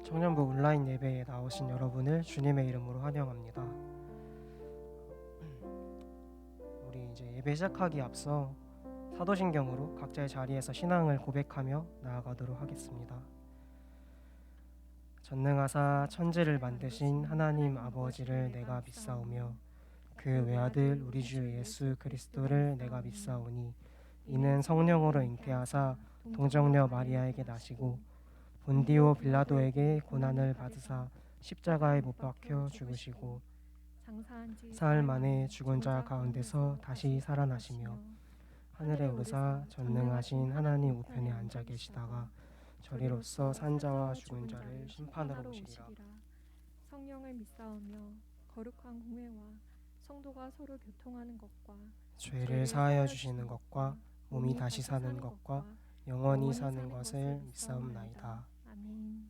청년부 온라인 예배에 나오신 여러분을 주님의 이름으로 환영합니다. 우리 이제 예배 시작하기 앞서 사도신경으로 각자의 자리에서 신앙을 고백하며 나아가도록 하겠습니다. 전능하사 천지를 만드신 하나님 아버지를 내가 믿사오며 그 외아들 우리 주 예수 그리스도를 내가 믿사오니 이는 성령으로 잉태하사 동정녀 마리아에게 나시고 본디오 빌라도에게 고난을 받으사 십자가에 못 박혀 죽으시고 사흘 만에 죽은 자 가운데서 다시 살아나시며 하늘에 오르사 전능하신 하나님 우편에 앉아 계시다가 저리로서 산자와 죽은 자를 심판하러 오시리라. 성령을 믿사오며 거룩한 공회와 성도가 서로 교통하는 것과 죄를 사하여 주시는 것과 몸이 다시 사는 것과 영원히 사는 것을 믿사옵나이다. 아멘.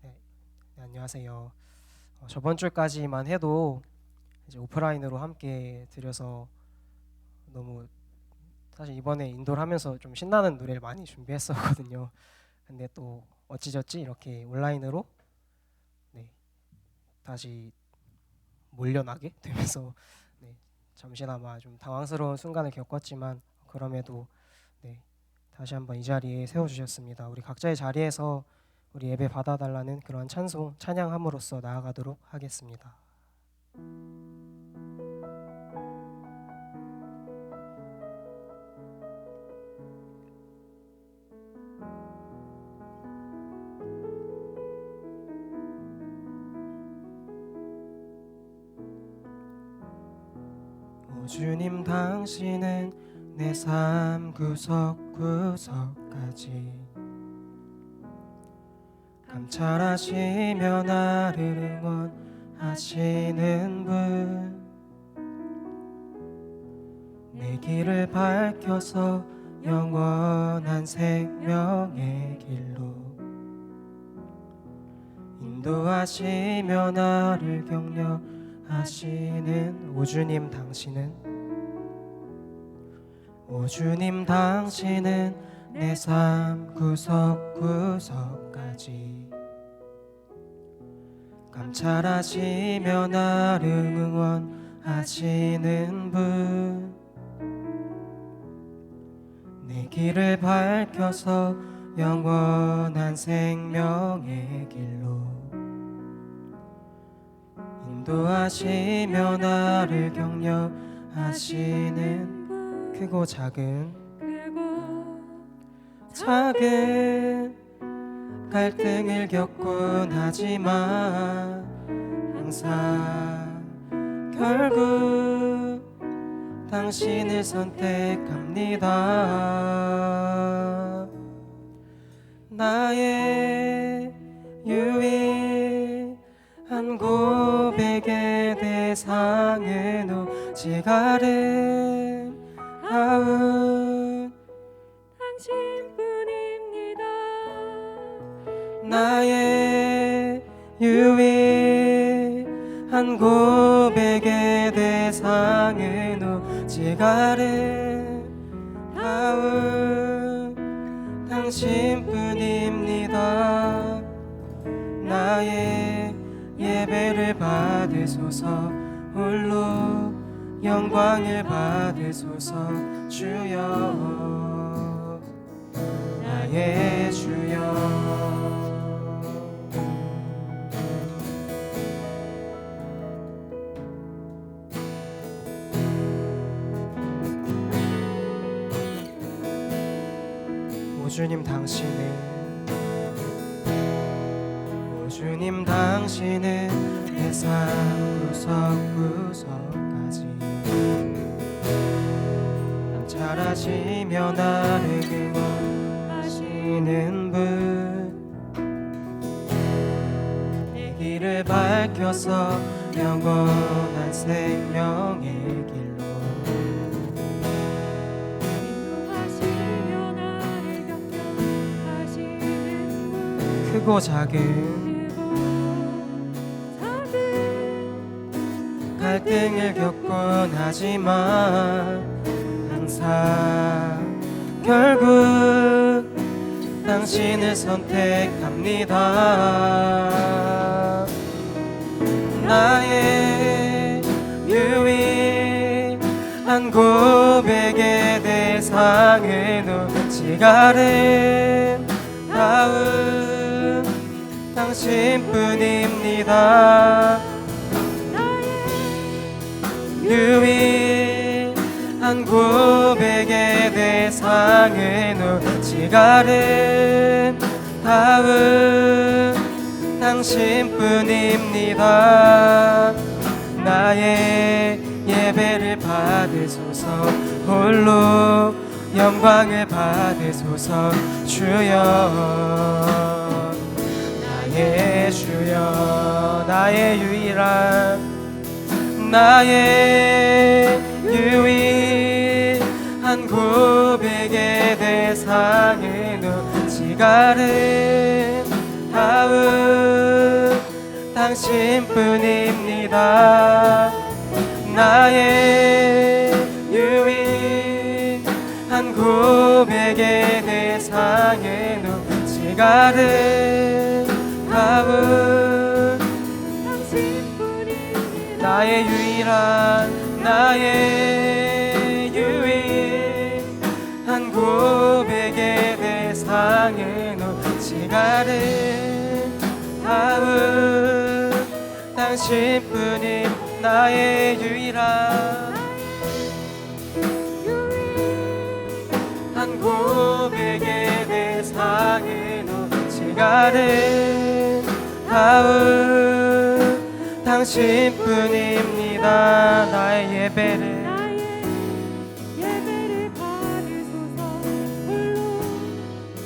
네, 안녕하세요. 저번 주까지만 해도 이제 오프라인으로 함께 드려서 너무 사실 이번에 인도를 하면서 좀 신나는 노래를 많이 준비했었거든요. 근데 또 어찌저찌 이렇게 온라인으로 다시 몰려나게 되면서 잠시나마 좀 당황스러운 순간을 겪었지만 그럼에도 다시 한번 이 자리에 세워주셨습니다. 우리 각자의 자리에서 우리 예배 받아달라는 그런 찬송 찬양함으로써 나아가도록 하겠습니다. 주님 당신은 내 삶 구석구석까지 감찰하시며 나를 응원하시는 분, 내 길을 밝혀서 영원한 생명의 길로 인도하시며 나를 격려하시는 오 주님 당신은 내 삶 구석구석까지 감찰하시며 나를 응원하시는 분, 내 길을 밝혀서 영원한 생명의 길로 인도하시며 나를 격려하시는 크고 작은 갈등을 겪곤 하지만 항상 결국 당신을 선택합니다. 나의 유일한 고백의 대상은 오직 아름다운 당신뿐입니다. 나의 유일한 고백의 대상은 오직 아름다운 당신뿐입니다. 나의 예배를 받으소서, 홀로 영광을 받으소서. 주여, 나의 주여. 오 주님 당신은 내 삶 구석구석까지 감찰하시며 나를 응원하시는 분, 내 길을 밝혀서 영원한 생명의 길로 인도하시며 나를 격려하시는 분, 크고 작은 갈등을 겪곤 하지만 항상 결국 당신을 선택합니다. 나의 유일한 고백의 대상은 오직 아름다운 당신뿐입니다. 유일한 고백의 대상은 오직 아름다운 당신뿐입니다. 나의 예배를 받으소서, 홀로 영광을 받으소서. 주여, 나의 주여, 나의 유일한 고백의 대상은 오직 아름다운 당신뿐입니다. 나의 유일한 고백의 대상은 오직 아름다운 나의 유일한 고백의 대상은 오직 아름다운 당신뿐인 나의 유일한 고백의 대상은 오직 아름다운 당신뿐입니다. 나의 예배를 받으소서, 홀로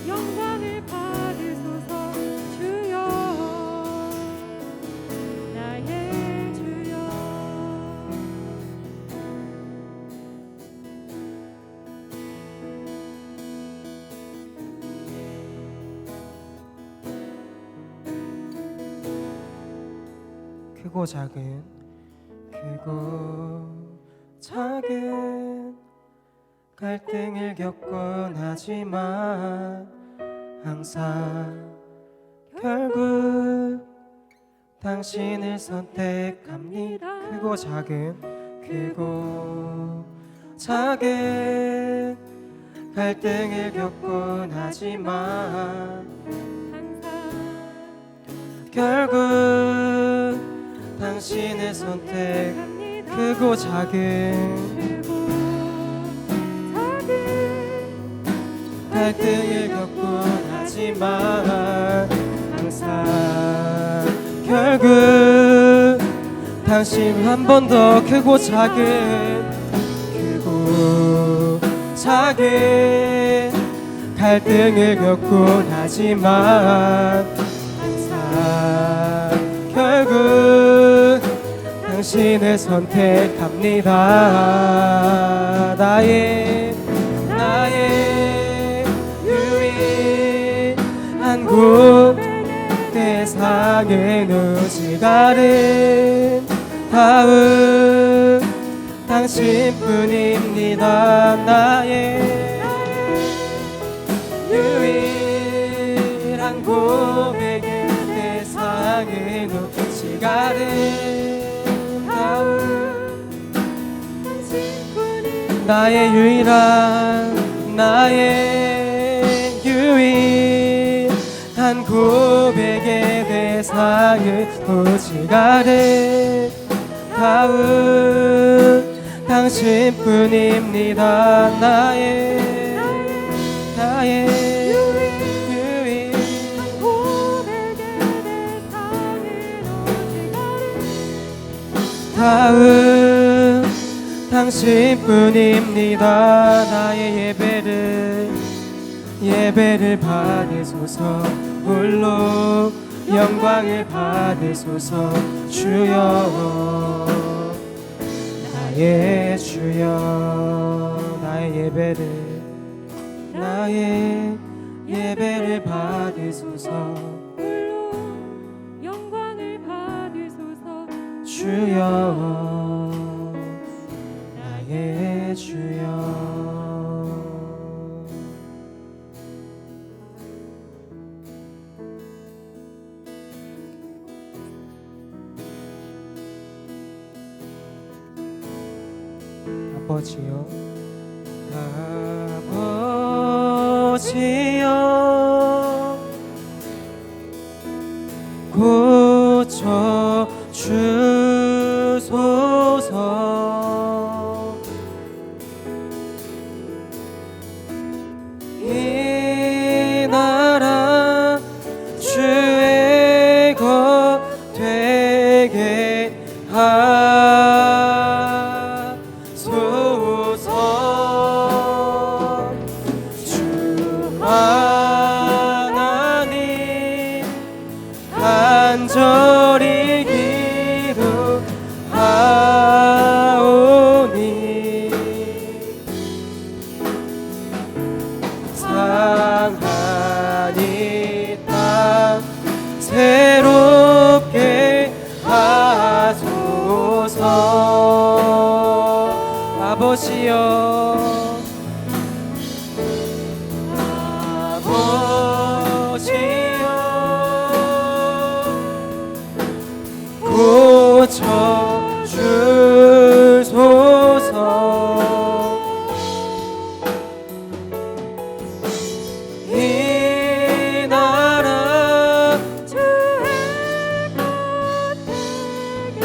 영광을 받으소서. 주여, 나의 주여. 크고 작은 갈등을 겪곤 하지만 항상 결국 당신을 선택합니다. 크고 작은 갈등을 겪곤 하지만 결국 당신을 선택. 크고 작은 갈등을 겪곤 하지만 항상 결국 당신 한 번 더. 크고 작은 갈등을 겪곤 하지만 항상 결국 당신을 선택합니다. 나의 유일한 고백의 대상은 오직 아름다운 당신뿐입니다. 나의 유일한 고백의 대상은 오직 나의 유일한 고백의 대상은 오직 아름다운 당신뿐입니다. 나의 유일한 고백의 대상은 오직 아름다운 당신뿐입니다. 나의 예배를 받으소서, 홀로 영광을 받으소서. 주여, 나의 주여, 나의 예배를 받으소서, 홀로 영광을 받으소서. 주여, 나의 주여. 아버지여 아버지여 고쳐 주소서 이 나라 주의 것 되게 하소서 주 하나님 간절히 기도하오니 상하니 땅 새롭게 하소서 아버지여 고쳐 주소서 이 나라 주의 것 되게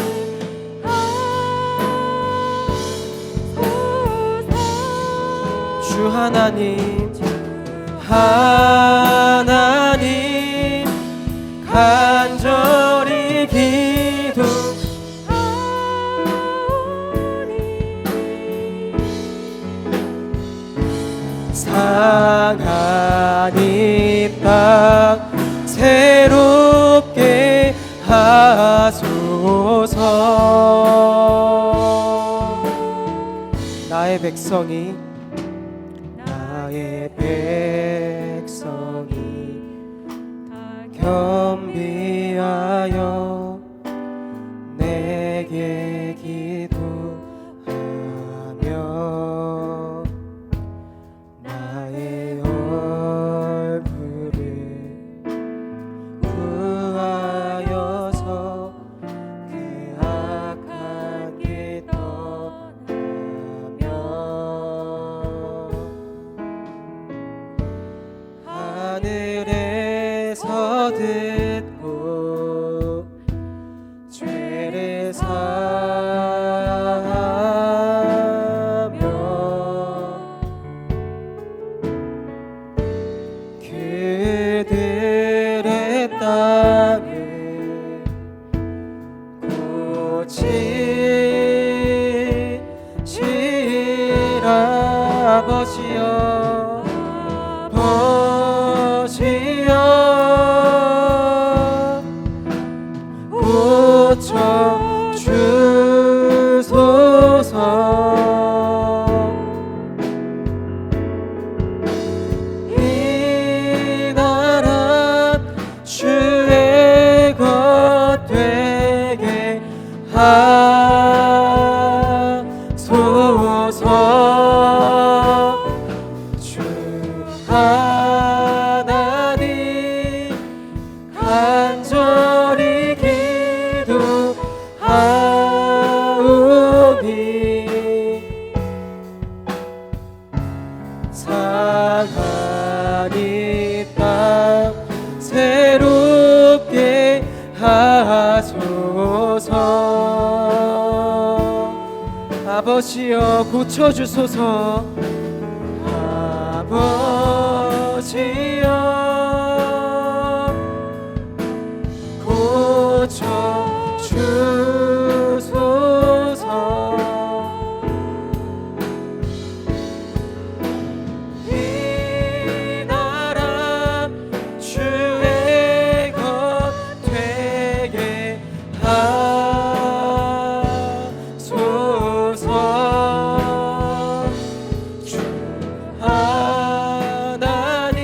하소서 주 하나님 간절히 상하니 땅 새롭게 하소서 나의 백성이 겸비하여 내게 기도하며 나의 얼굴을 구하여서 그 악한 길 떠나며 하늘에서 듣고 죄를 사하며 그들의 땅을 고치시라 아버지여 고쳐 주소서 이 나라 주의 것 되게 하소서 주 하나님 간절히 기도하오니 상하니 땅 새롭게 하소서 아버지여 고쳐주소서 아버지여 고쳐주소서 이 나라 주의 것 되게 하소서 주 하나님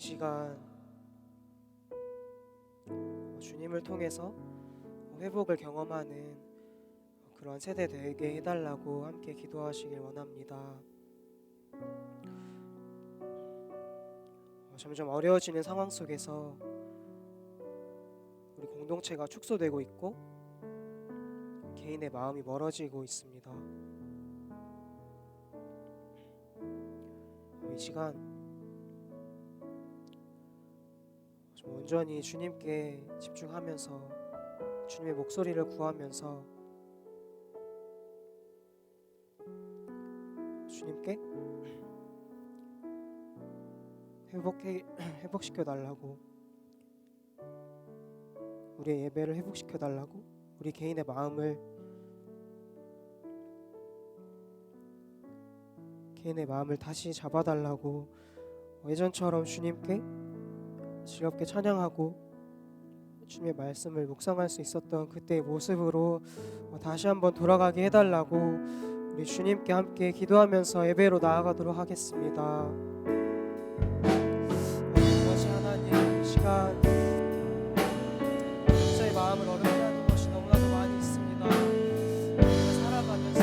시간 주님을 통해서 회복을 경험하는 그런 세대 되게 해달라고 함께 기도하시길 원합니다. 점점 어려워지는 상황 속에서 우리 공동체가 축소되고 있고 개인의 마음이 멀어지고 있습니다. 이 시간 좀 온전히 주님께 집중하면서 주님의 목소리를 구하면서 주님께 회복시켜 달라고, 우리의 예배를 회복시켜 달라고, 우리 개인의 마음을 다시 잡아달라고 예전처럼 주님께 즐겁게 찬양하고 주님의 말씀을 묵상할 수 있었던 그때의 모습으로 다시 한번 돌아가게 해달라고 우리 주님께 함께 기도하면서 예배로 나아가도록 하겠습니다. 아버지 하나님, 이 시간 저의 마음을 어렵게 하는 것이 너무나도 많이 있습니다. 우리가 살아가면서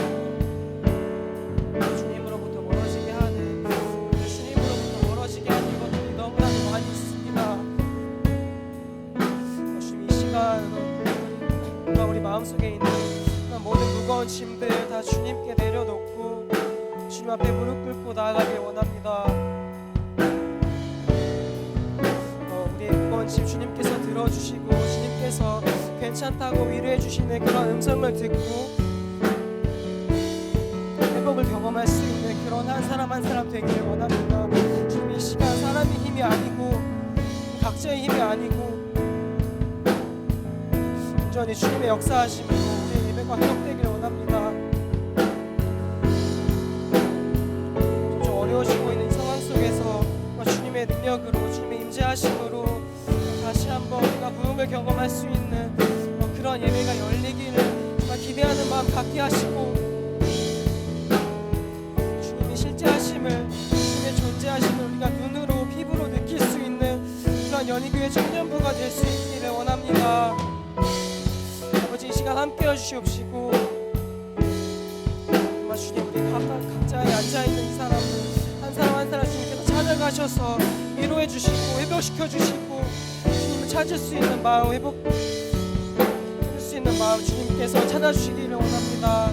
주님으로부터 멀어지게 하는 것들이 너무나도 많이 있습니다. 주님, 이 시간 우리 마음속에 있는 모든 무거운 짐들 다 주님께 내려놓고 주님 앞에 무릎 꿇고 나아가길 원합니다. 우리의 무거운 짐 주님께서 들어주시고 주님께서 괜찮다고 위로해 주시는 그런 음성을 듣고 회복을 경험할 수 있는 그런 한 사람 한 사람 되기를 원합니다. 주님, 이 시간 사람의 힘이 아니고 각자의 힘이 아니고 온전히 주님의 역사하심으로 우리의 예배가 회복되기를 원합니다. 좀 어려워지고 있는 이 상황 속에서 주님의 능력으로 주님의 임재하심으로 다시 한번 우리가 부흥을 경험할 수 있는 그런 예배가 열리기를 기대하는 마음 갖게 하시고 주님의 실제하심을, 주님의 존재하심을 우리가 눈으로 피부로 느낄 수 있는 그런 연희교회 청년부가 될 수 있기를 원합니다. 아버지, 이 시간 함께해 주시옵시고 주님, 우리 각자에 앉아있는 이 사람들 한 사람 한 사람 주님께서 찾아가셔서 위로해 주시고 회복시켜 주시고 주님을 찾을 수 있는 마음, 회복할 수 있는 마음 주님께서 찾아주시기를 원합니다.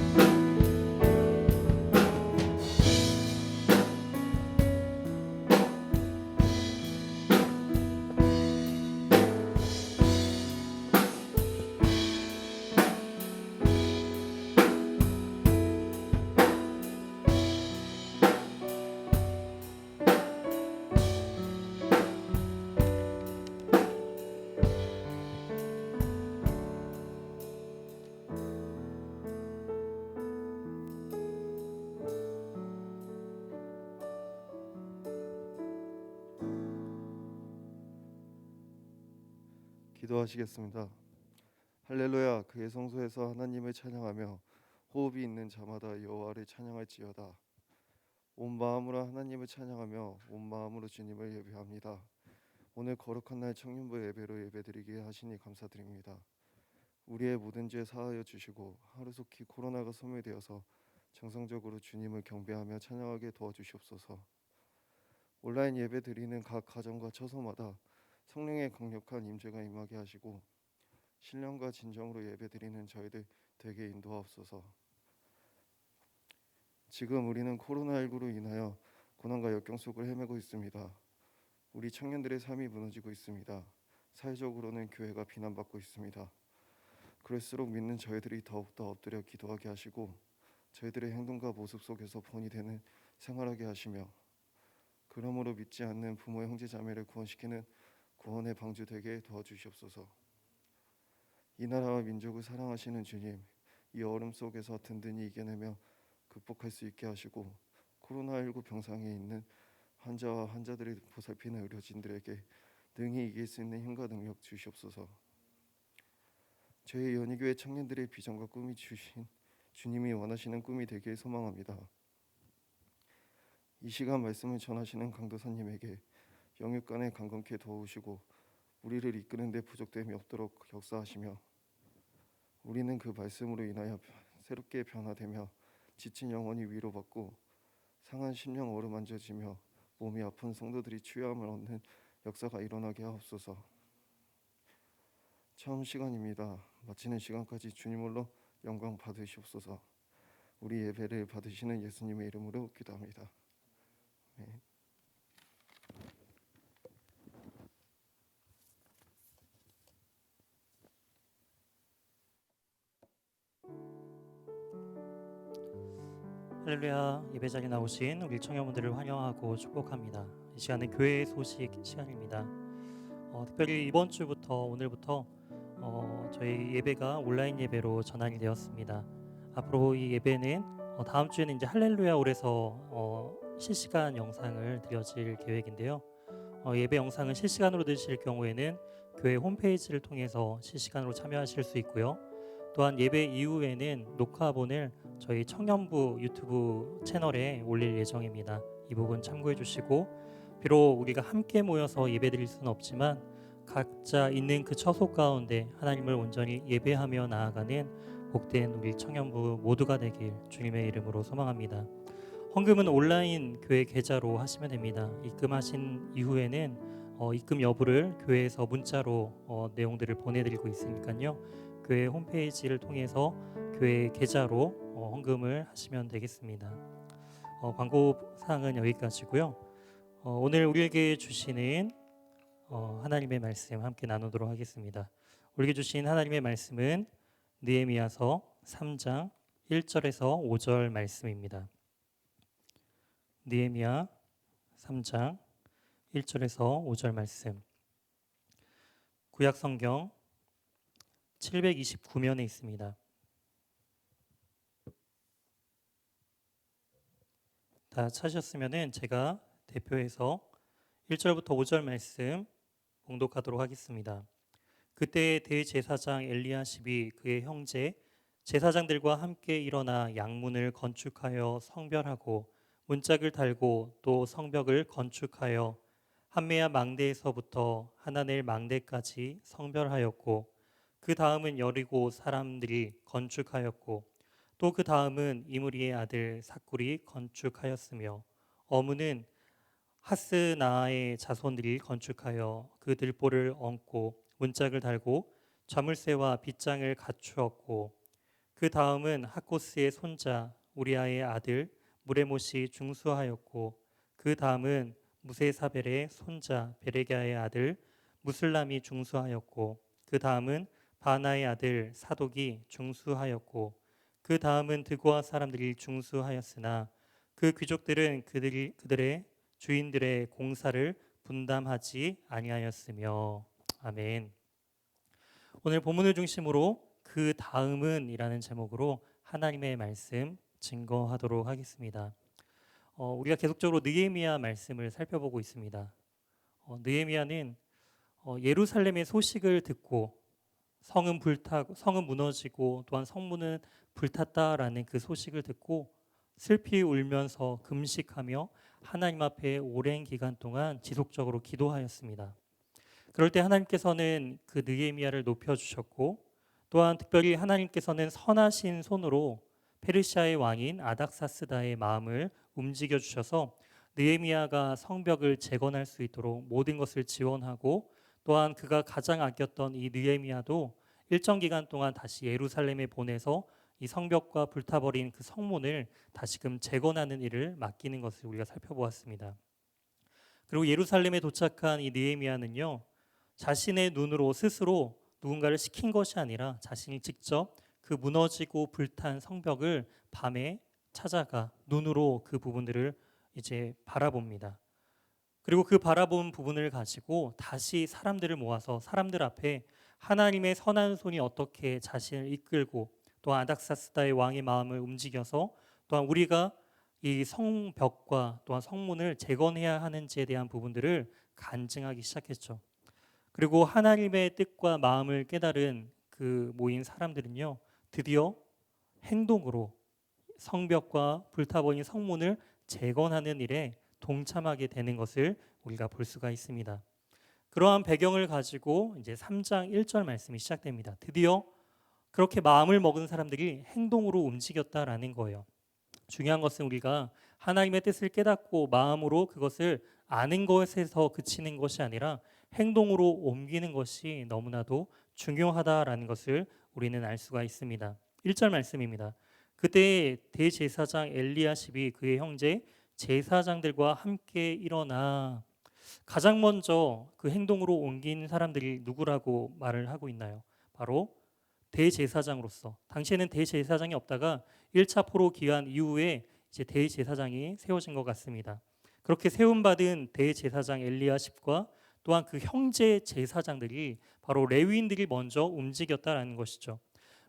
기도하시겠습니다. 할렐루야. 그의 성소에서 하나님을 찬양하며 호흡이 있는 자마다 여호와를 찬양할지어다. 온 마음으로 하나님을 찬양하며 온 마음으로 주님을 예배합니다. 오늘 거룩한 날 청년부 예배로 예배드리게 하시니 감사드립니다. 우리의 모든 죄 사하여 주시고 하루속히 코로나가 소멸되어서 정상적으로 주님을 경배하며 찬양하게 도와주시옵소서. 온라인 예배 드리는 각 가정과 처소마다 성령의 강력한 임재가 임하게 하시고 신령과 진정으로 예배드리는 저희들 되게 인도하옵소서. 지금 우리는 코로나19로 인하여 고난과 역경 속을 헤매고 있습니다. 우리 청년들의 삶이 무너지고 있습니다. 사회적으로는 교회가 비난받고 있습니다. 그럴수록 믿는 저희들이 더욱더 엎드려 기도하게 하시고 저희들의 행동과 모습 속에서 본이 되는 생활하게 하시며 그러므로 믿지 않는 부모 형제 자매를 구원시키는 구원의 방주 되게 도와주시옵소서. 이 나라와 민족을 사랑하시는 주님, 이 어둠 속에서 든든히 이겨내며 극복할 수 있게 하시고 코로나19 병상에 있는 환자와 환자들을 보살피는 의료진들에게 능히 이길 수 있는 힘과 능력 주시옵소서. 저희 연희교회 청년들의 비전과 꿈이 주신 주님이 원하시는 꿈이 되길 소망합니다. 이 시간 말씀을 전하시는 강도사님에게 영육간에 강건케 도우시고 우리를 이끄는 데 부족됨이 없도록 역사하시며 우리는 그 말씀으로 인하여 새롭게 변화되며 지친 영혼이 위로받고 상한 심령 어루만져지며 몸이 아픈 성도들이 치유함을 얻는 역사가 일어나게 하옵소서. 처음 시간입니다. 마치는 시간까지 주님 홀로 영광 받으시옵소서. 우리 예배를 받으시는 예수님의 이름으로 기도합니다. 네. 할렐루야. 예배자리에 나오신 우리 청년분들을 환영하고 축복합니다. 이 시간은 교회의 소식 시간입니다. 특별히 이번 주부터 오늘부터 저희 예배가 온라인 예배로 전환이 되었습니다. 앞으로 이 예배는 다음 주에는 이제 할렐루야 홀에서 실시간 영상을 드려질 계획인데요. 예배 영상은 실시간으로 드실 경우에는 교회 홈페이지를 통해서 실시간으로 참여하실 수 있고요. 또한 예배 이후에는 녹화본을 저희 청년부 유튜브 채널에 올릴 예정입니다. 이 부분 참고해 주시고, 비록 우리가 함께 모여서 예배 드릴 수는 없지만 각자 있는 그 처소 가운데 하나님을 온전히 예배하며 나아가는 복된 우리 청년부 모두가 되길 주님의 이름으로 소망합니다. 헌금은 온라인 교회 계좌로 하시면 됩니다. 입금하신 이후에는 입금 여부를 교회에서 문자로 내용들을 보내드리고 있으니까요. 교회 홈페이지를 통해서 교회 계좌로 헌금을 하시면 되겠습니다. 광고 사항은 여기까지고요. 오늘 우리에게 주시는 하나님의 말씀 함께 나누도록 하겠습니다. 우리에게 주신 하나님의 말씀은 느헤미야서 3장 1절에서 5절 말씀입니다. 느헤미야 3장 1절에서 5절 말씀. 구약 성경 729면에 있습니다. 다 찾으셨으면은 제가 대표해서 1절부터 5절 말씀 봉독하도록 하겠습니다. 그때 대제사장 엘리야십이 그의 형제 제사장들과 함께 일어나 양문을 건축하여 성별하고 문짝을 달고 또 성벽을 건축하여 한메야 망대에서부터 하나넬 망대까지 성별하였고 그 다음은 여리고 사람들이 건축하였고 또 그 다음은 이므리의 아들 삭굴이 건축하였으며 어무는 하스나의 자손들이 건축하여 그 들보를 얹고 문짝을 달고 자물쇠와 빗장을 갖추었고 그 다음은 하코스의 손자 우리아의 아들 무레못이 중수하였고 그 다음은 무세사벨의 손자 베레갸의 아들 무슬람이 중수하였고 그 다음은 바나의 아들 사독이 중수하였고 그 다음은 드고아 사람들이 중수하였으나 그 귀족들은 그들의 주인들의 공사를 분담하지 아니하였으며. 아멘. 오늘 본문을 중심으로 그 다음은 이라는 제목으로 하나님의 말씀 증거하도록 하겠습니다. 우리가 계속적으로 느헤미야 말씀을 살펴보고 있습니다. 느헤미야는 예루살렘의 소식을 듣고 성은 무너지고 또한 성문은 불탔다라는 그 소식을 듣고 슬피 울면서 금식하며 하나님 앞에 오랜 기간 동안 지속적으로 기도하였습니다. 그럴 때 하나님께서는 그 느헤미야를 높여주셨고 또한 특별히 하나님께서는 선하신 손으로 페르시아의 왕인 아닥사스다의 마음을 움직여 주셔서 느헤미야가 성벽을 재건할 수 있도록 모든 것을 지원하고 또한 그가 가장 아꼈던 이 느헤미야도 일정 기간 동안 다시 예루살렘에 보내서 이 성벽과 불타버린 그 성문을 다시금 재건하는 일을 맡기는 것을 우리가 살펴보았습니다. 그리고 예루살렘에 도착한 이 느헤미야는요, 자신의 눈으로 스스로 누군가를 시킨 것이 아니라 자신이 직접 그 무너지고 불탄 성벽을 밤에 찾아가 눈으로 그 부분들을 이제 바라봅니다. 그리고 그 바라본 부분을 가지고 다시 사람들을 모아서 사람들 앞에 하나님의 선한 손이 어떻게 자신을 이끌고 또한 아닥사스다의 왕의 마음을 움직여서 또한 우리가 이 성벽과 또한 성문을 재건해야 하는지에 대한 부분들을 간증하기 시작했죠. 그리고 하나님의 뜻과 마음을 깨달은 그 모인 사람들은요, 드디어 행동으로 성벽과 불타버린 성문을 재건하는 일에 동참하게 되는 것을 우리가 볼 수가 있습니다. 그러한 배경을 가지고 이제 3장 1절 말씀이 시작됩니다. 드디어 그렇게 마음을 먹은 사람들이 행동으로 움직였다라는 거예요. 중요한 것은 우리가 하나님의 뜻을 깨닫고 마음으로 그것을 아는 것에서 그치는 것이 아니라 행동으로 옮기는 것이 너무나도 중요하다라는 것을 우리는 알 수가 있습니다. 1절 말씀입니다. 그때 대제사장 엘리야십이 그의 형제 제사장들과 함께 일어나. 가장 먼저 그 행동으로 옮긴 사람들이 누구라고 말을 하고 있나요? 바로 대제사장으로서. 당시에는 대제사장이 없다가 1차 포로 기한 이후에 이제 대제사장이 세워진 것 같습니다. 그렇게 세움받은 대제사장 엘리야십과 또한 그 형제 제사장들이 바로 레위인들이 먼저 움직였다라는 것이죠.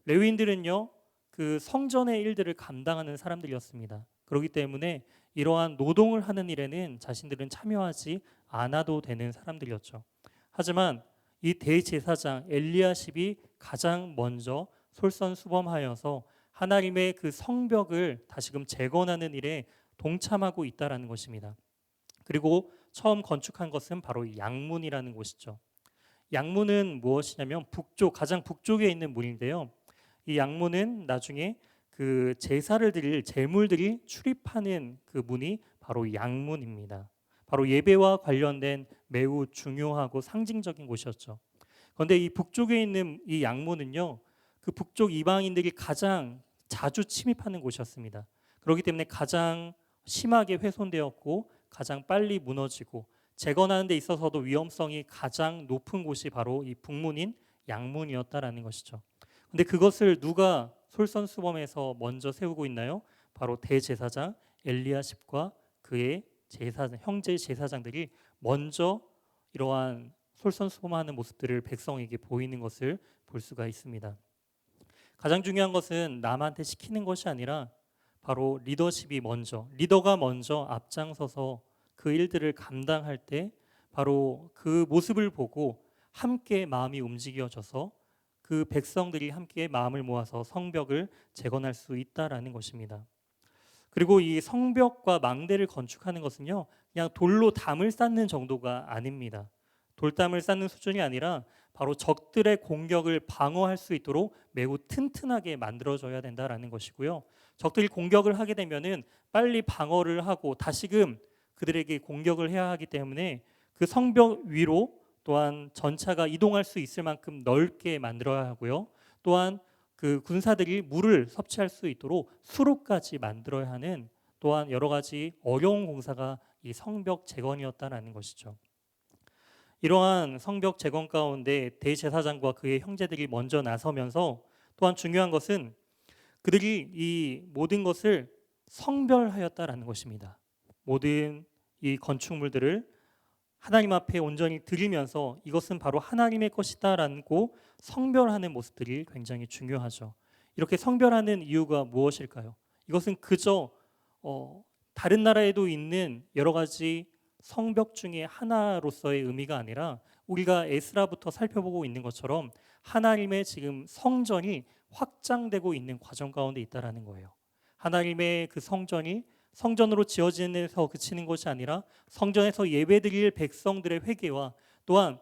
레위인들은요, 그 성전의 일들을 감당하는 사람들이었습니다. 그렇기 때문에 이러한 노동을 하는 일에는 자신들은 참여하지 않아도 되는 사람들이었죠. 하지만 이 대제사장 엘리야십이 가장 먼저 솔선수범하여서 하나님의 그 성벽을 다시금 재건하는 일에 동참하고 있다라는 것입니다. 그리고 처음 건축한 것은 바로 이 양문이라는 곳이죠. 양문은 무엇이냐면 가장 북쪽에 있는 문인데요. 이 양문은 나중에 그 제사를 드릴 제물들이 출입하는 그 문이 바로 양문입니다. 바로 예배와 관련된 매우 중요하고 상징적인 곳이었죠. 그런데 이 북쪽에 있는 이 양문은요, 그 북쪽 이방인들이 가장 자주 침입하는 곳이었습니다. 그렇기 때문에 가장 심하게 훼손되었고 가장 빨리 무너지고 재건하는 데 있어서도 위험성이 가장 높은 곳이 바로 이 북문인 양문이었다라는 것이죠. 근데 그것을 누가 솔선수범해서 먼저 세우고 있나요? 바로 대제사장 엘리야십과 그의 형제 제사장들이 먼저 이러한 솔선수범하는 모습들을 백성에게 보이는 것을 볼 수가 있습니다. 가장 중요한 것은 남한테 시키는 것이 아니라 바로 리더가 먼저 앞장서서 그 일들을 감당할 때 바로 그 모습을 보고 함께 마음이 움직여져서 그 백성들이 함께 마음을 모아서 성벽을 재건할 수 있다라는 것입니다. 그리고 이 성벽과 망대를 건축하는 것은요, 그냥 돌로 담을 쌓는 정도가 아닙니다. 돌담을 쌓는 수준이 아니라 바로 적들의 공격을 방어할 수 있도록 매우 튼튼하게 만들어져야 된다라는 것이고요. 적들이 공격을 하게 되면은 빨리 방어를 하고 다시금 그들에게 공격을 해야 하기 때문에 그 성벽 위로 또한 전차가 이동할 수 있을 만큼 넓게 만들어야 하고요. 또한 그 군사들이 물을 섭취할 수 있도록 수로까지 만들어야 하는 또한 여러 가지 어려운 공사가 이 성벽 재건이었다라는 것이죠. 이러한 성벽 재건 가운데 대제사장과 그의 형제들이 먼저 나서면서 또한 중요한 것은 그들이 이 모든 것을 성별하였다라는 것입니다. 모든 이 건축물들을 하나님 앞에 온전히 드리면서 이것은 바로 하나님의 것이다라고 성별하는 모습들이 굉장히 중요하죠. 이렇게 성별하는 이유가 무엇일까요? 이것은 그저 다른 나라에도 있는 여러 가지 성벽 중에 하나로서의 의미가 아니라 우리가 에스라부터 살펴보고 있는 것처럼 하나님의 지금 성전이 확장되고 있는 과정 가운데 있다라는 거예요. 하나님의 그 성전이 성전으로 지어지는 데서 그치는 것이 아니라 성전에서 예배드릴 백성들의 회개와 또한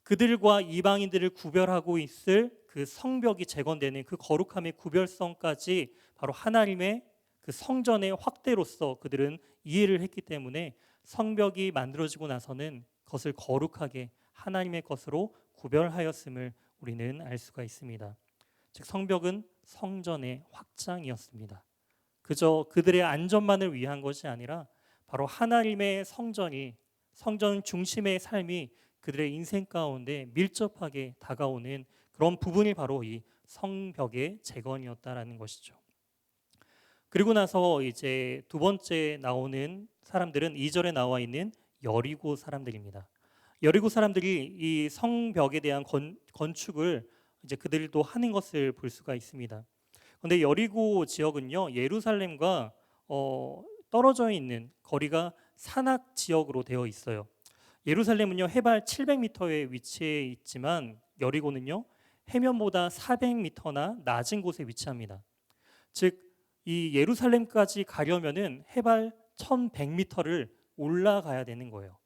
그들과 이방인들을 구별하고 있을 그 성벽이 재건되는 그 거룩함의 구별성까지 바로 하나님의 그 성전의 확대로서 그들은 이해를 했기 때문에 성벽이 만들어지고 나서는 그것을 거룩하게 하나님의 것으로 구별하였음을 우리는 알 수가 있습니다. 즉 성벽은 성전의 확장이었습니다. 그저 그들의 안전만을 위한 것이 아니라 바로 하나님의 성전 중심의 삶이 그들의 인생 가운데 밀접하게 다가오는 그런 부분이 바로 이 성벽의 재건이었다라는 것이죠. 그리고 나서 이제 두 번째 나오는 사람들은 2절에 나와 있는 여리고 사람들입니다. 여리고 사람들이 이 성벽에 대한 건축을 이제 그들도 하는 것을 볼 수가 있습니다. 그런데 여리고 지역은요, 예루살렘과 떨어져 있는 거리가 산악 지역으로 되어 있어요. 예루살렘은요 해발 700m에 위치해 있지만 여리고는요 해면보다 400m나 낮은 곳에 위치합니다. 즉 이 예루살렘까지 가려면은 해발 1100m를 올라가야 되는 거예요.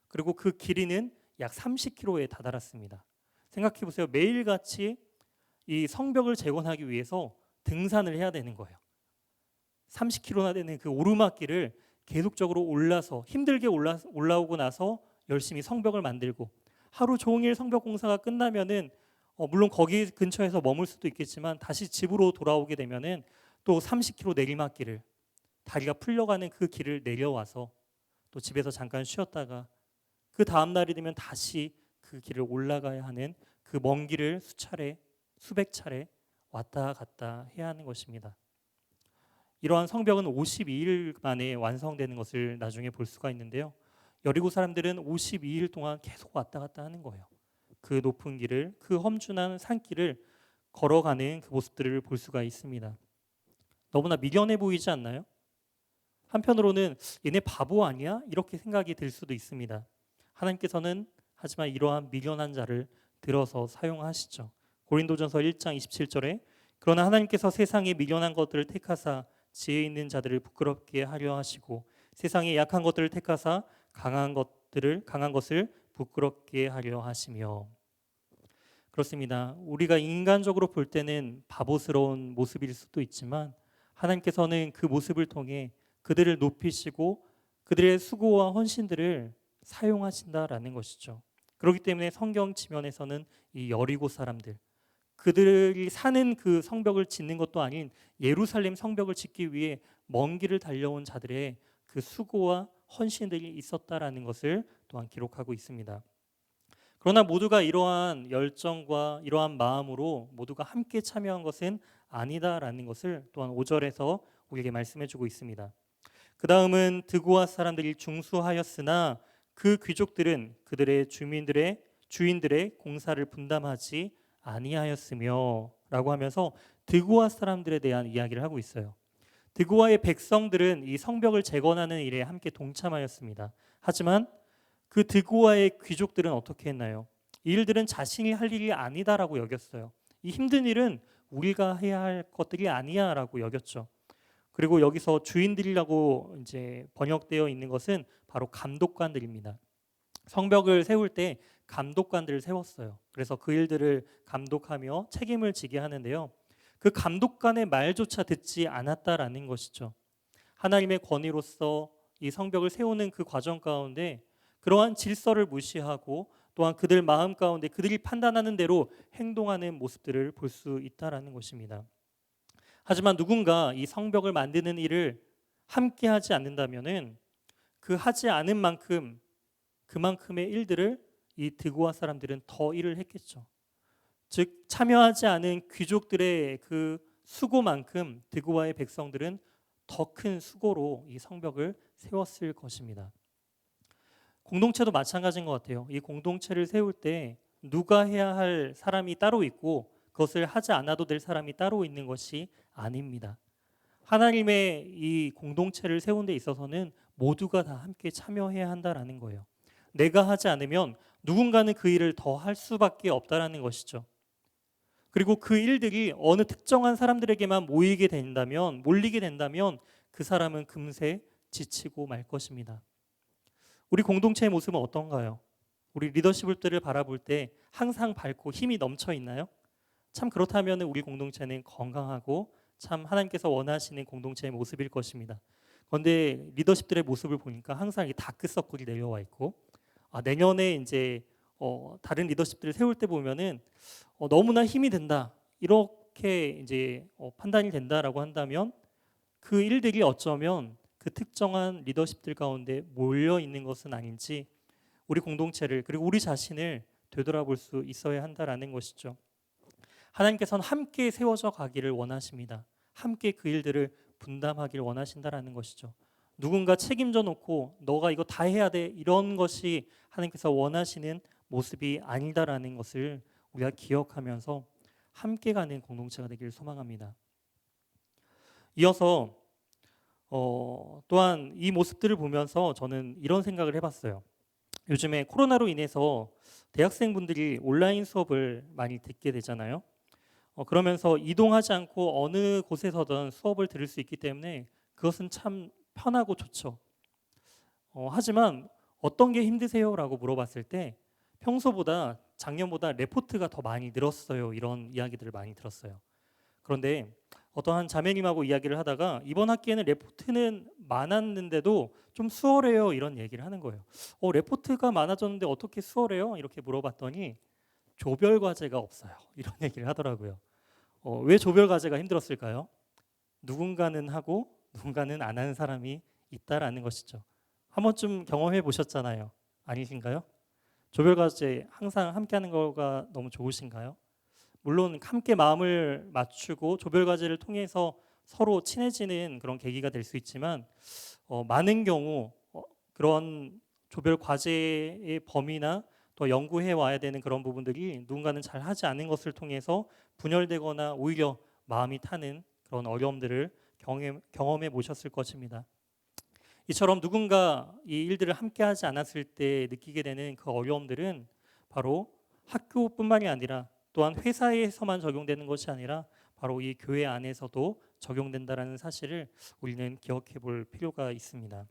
그리고 그 길이는 약 30km에 다다랐습니다. 생각해 보세요. 매일같이 이 성벽을 재건하기 위해서 등산을 해야 되는 거예요. 30km나 되는 그 오르막길을 계속적으로 올라서 힘들게 올라오고 나서 열심히 성벽을 만들고, 하루 종일 성벽 공사가 끝나면은 물론 거기 근처에서 머물 수도 있겠지만 다시 집으로 돌아오게 되면은 또 30km 내리막길을, 다리가 풀려가는 그 길을 내려와서 또 집에서 잠깐 쉬었다가 그 다음 날이 되면 다시 그 길을 올라가야 하는 그 먼 길을 수백 차례 왔다 갔다 해야 하는 것입니다. 이러한 성벽은 52일 만에 완성되는 것을 나중에 볼 수가 있는데요. 여리고 사람들은 52일 동안 계속 왔다 갔다 하는 거예요. 그 높은 길을, 그 험준한 산길을 걸어가는 그 모습들을 볼 수가 있습니다. 너무나 미련해 보이지 않나요? 한편으로는 얘네 바보 아니야? 이렇게 생각이 들 수도 있습니다. 하나님께서는 하지만 이러한 미련한 자를 들어서 사용하시죠. 고린도전서 1장 27절에 그러나 하나님께서 세상에 미련한 것들을 택하사 지혜 있는 자들을 부끄럽게 하려 하시고 세상에 약한 것들을 택하사 강한 것을 부끄럽게 하려 하시며. 그렇습니다. 우리가 인간적으로 볼 때는 바보스러운 모습일 수도 있지만 하나님께서는 그 모습을 통해 그들을 높이시고 그들의 수고와 헌신들을 사용하신다라는 것이죠. 그렇기 때문에 성경 지면에서는 이 여리고 사람들, 그들이 사는 그 성벽을 짓는 것도 아닌 예루살렘 성벽을 짓기 위해 먼 길을 달려온 자들의 그 수고와 헌신들이 있었다라는 것을 또한 기록하고 있습니다. 그러나 모두가 이러한 열정과 이러한 마음으로 모두가 함께 참여한 것은 아니다라는 것을 또한 5절에서 우리에게 말씀해주고 있습니다. 그 다음은 드고아 사람들이 중수하였으나 그 귀족들은 그들의 주인들의 공사를 분담하지 아니하였으며 라고 하면서 드고아 사람들에 대한 이야기를 하고 있어요. 드고아의 백성들은 이 성벽을 재건하는 일에 함께 동참하였습니다. 하지만 그 드고아의 귀족들은 어떻게 했나요? 이 일들은 자신이 할 일이 아니다라고 여겼어요. 이 힘든 일은 우리가 해야 할 것들이 아니야라고 여겼죠. 그리고 여기서 주인들이라고 이제 번역되어 있는 것은 바로 감독관들입니다. 성벽을 세울 때 감독관들을 세웠어요. 그래서 그 일들을 감독하며 책임을 지게 하는데요. 그 감독관의 말조차 듣지 않았다라는 것이죠. 하나님의 권위로서 이 성벽을 세우는 그 과정 가운데 그러한 질서를 무시하고 또한 그들 마음 가운데 그들이 판단하는 대로 행동하는 모습들을 볼 수 있다라는 것입니다. 하지만 누군가 이 성벽을 만드는 일을 함께 하지 않는다면은 그 하지 않은 만큼 그만큼의 일들을 이 드고아 사람들은 더 일을 했겠죠. 즉 참여하지 않은 귀족들의 그 수고만큼 드고아의 백성들은 더 큰 수고로 이 성벽을 세웠을 것입니다. 공동체도 마찬가지인 것 같아요. 이 공동체를 세울 때 누가 해야 할 사람이 따로 있고 그것을 하지 않아도 될 사람이 따로 있는 것이 아닙니다. 하나님의 이 공동체를 세운 데 있어서는 모두가 다 함께 참여해야 한다라는 거예요. 내가 하지 않으면 누군가는 그 일을 더 할 수밖에 없다라는 것이죠. 그리고 그 일들이 어느 특정한 사람들에게만 몰리게 된다면 그 사람은 금세 지치고 말 것입니다. 우리 공동체의 모습은 어떤가요? 우리 리더십들을 바라볼 때 항상 밝고 힘이 넘쳐 있나요? 참 그렇다면 우리 공동체는 건강하고 참 하나님께서 원하시는 공동체의 모습일 것입니다. 그런데 리더십들의 모습을 보니까 항상 이 다크서클이 내려와 있고 내년에 이제 다른 리더십들을 세울 때 보면은 너무나 힘이 든다 이렇게 이제 판단이 된다라고 한다면 그 일들이 어쩌면 그 특정한 리더십들 가운데 몰려 있는 것은 아닌지 우리 공동체를 그리고 우리 자신을 되돌아볼 수 있어야 한다라는 것이죠. 하나님께서는 함께 세워져 가기를 원하십니다. 함께 그 일들을 분담하기를 원하신다라는 것이죠. 누군가 책임져 놓고 너가 이거 다 해야 돼 이런 것이 하나님께서 원하시는 모습이 아니다라는 것을 우리가 기억하면서 함께 가는 공동체가 되기를 소망합니다. 이어서 또한 이 모습들을 보면서 저는 이런 생각을 해봤어요. 요즘에 코로나로 인해서 대학생분들이 온라인 수업을 많이 듣게 되잖아요. 그러면서 이동하지 않고 어느 곳에서든 수업을 들을 수 있기 때문에 그것은 참 편하고 좋죠. 하지만 어떤 게 힘드세요라고 물어봤을 때 평소보다 작년보다 레포트가 더 많이 늘었어요. 이런 이야기들을 많이 들었어요. 그런데 어떠한 자매님하고 이야기를 하다가 이번 학기에는 레포트는 많았는데도 좀 수월해요. 이런 얘기를 하는 거예요. 레포트가 많아졌는데 어떻게 수월해요? 이렇게 물어봤더니 조별 과제가 없어요. 이런 얘기를 하더라고요. 왜 조별 과제가 힘들었을까요? 누군가는 하고 누군가는 안 하는 사람이 있다라는 것이죠. 한 번쯤 경험해 보셨잖아요. 아니신가요? 조별 과제 항상 함께 하는 거가 너무 좋으신가요? 물론 함께 마음을 맞추고 조별 과제를 통해서 서로 친해지는 그런 계기가 될 수 있지만 많은 경우 그런 조별 과제의 범위나 또 연구해 와야 되는 그런 부분들이 누군가는 잘 하지 않은 것을 통해서 분열되거나 오히려 마음이 타는 그런 어려움들을 경험해 보셨을 것입니다. 이처럼 누군가 이 일들을 함께 하지 않았을 때 느끼게 되는 그 어려움들은 바로 학교뿐만이 아니라 또한 회사에서만 적용되는 것이 아니라 바로 이 교회 안에서도 적용된다라는 사실을 우리는 기억해 볼 필요가 있습니다.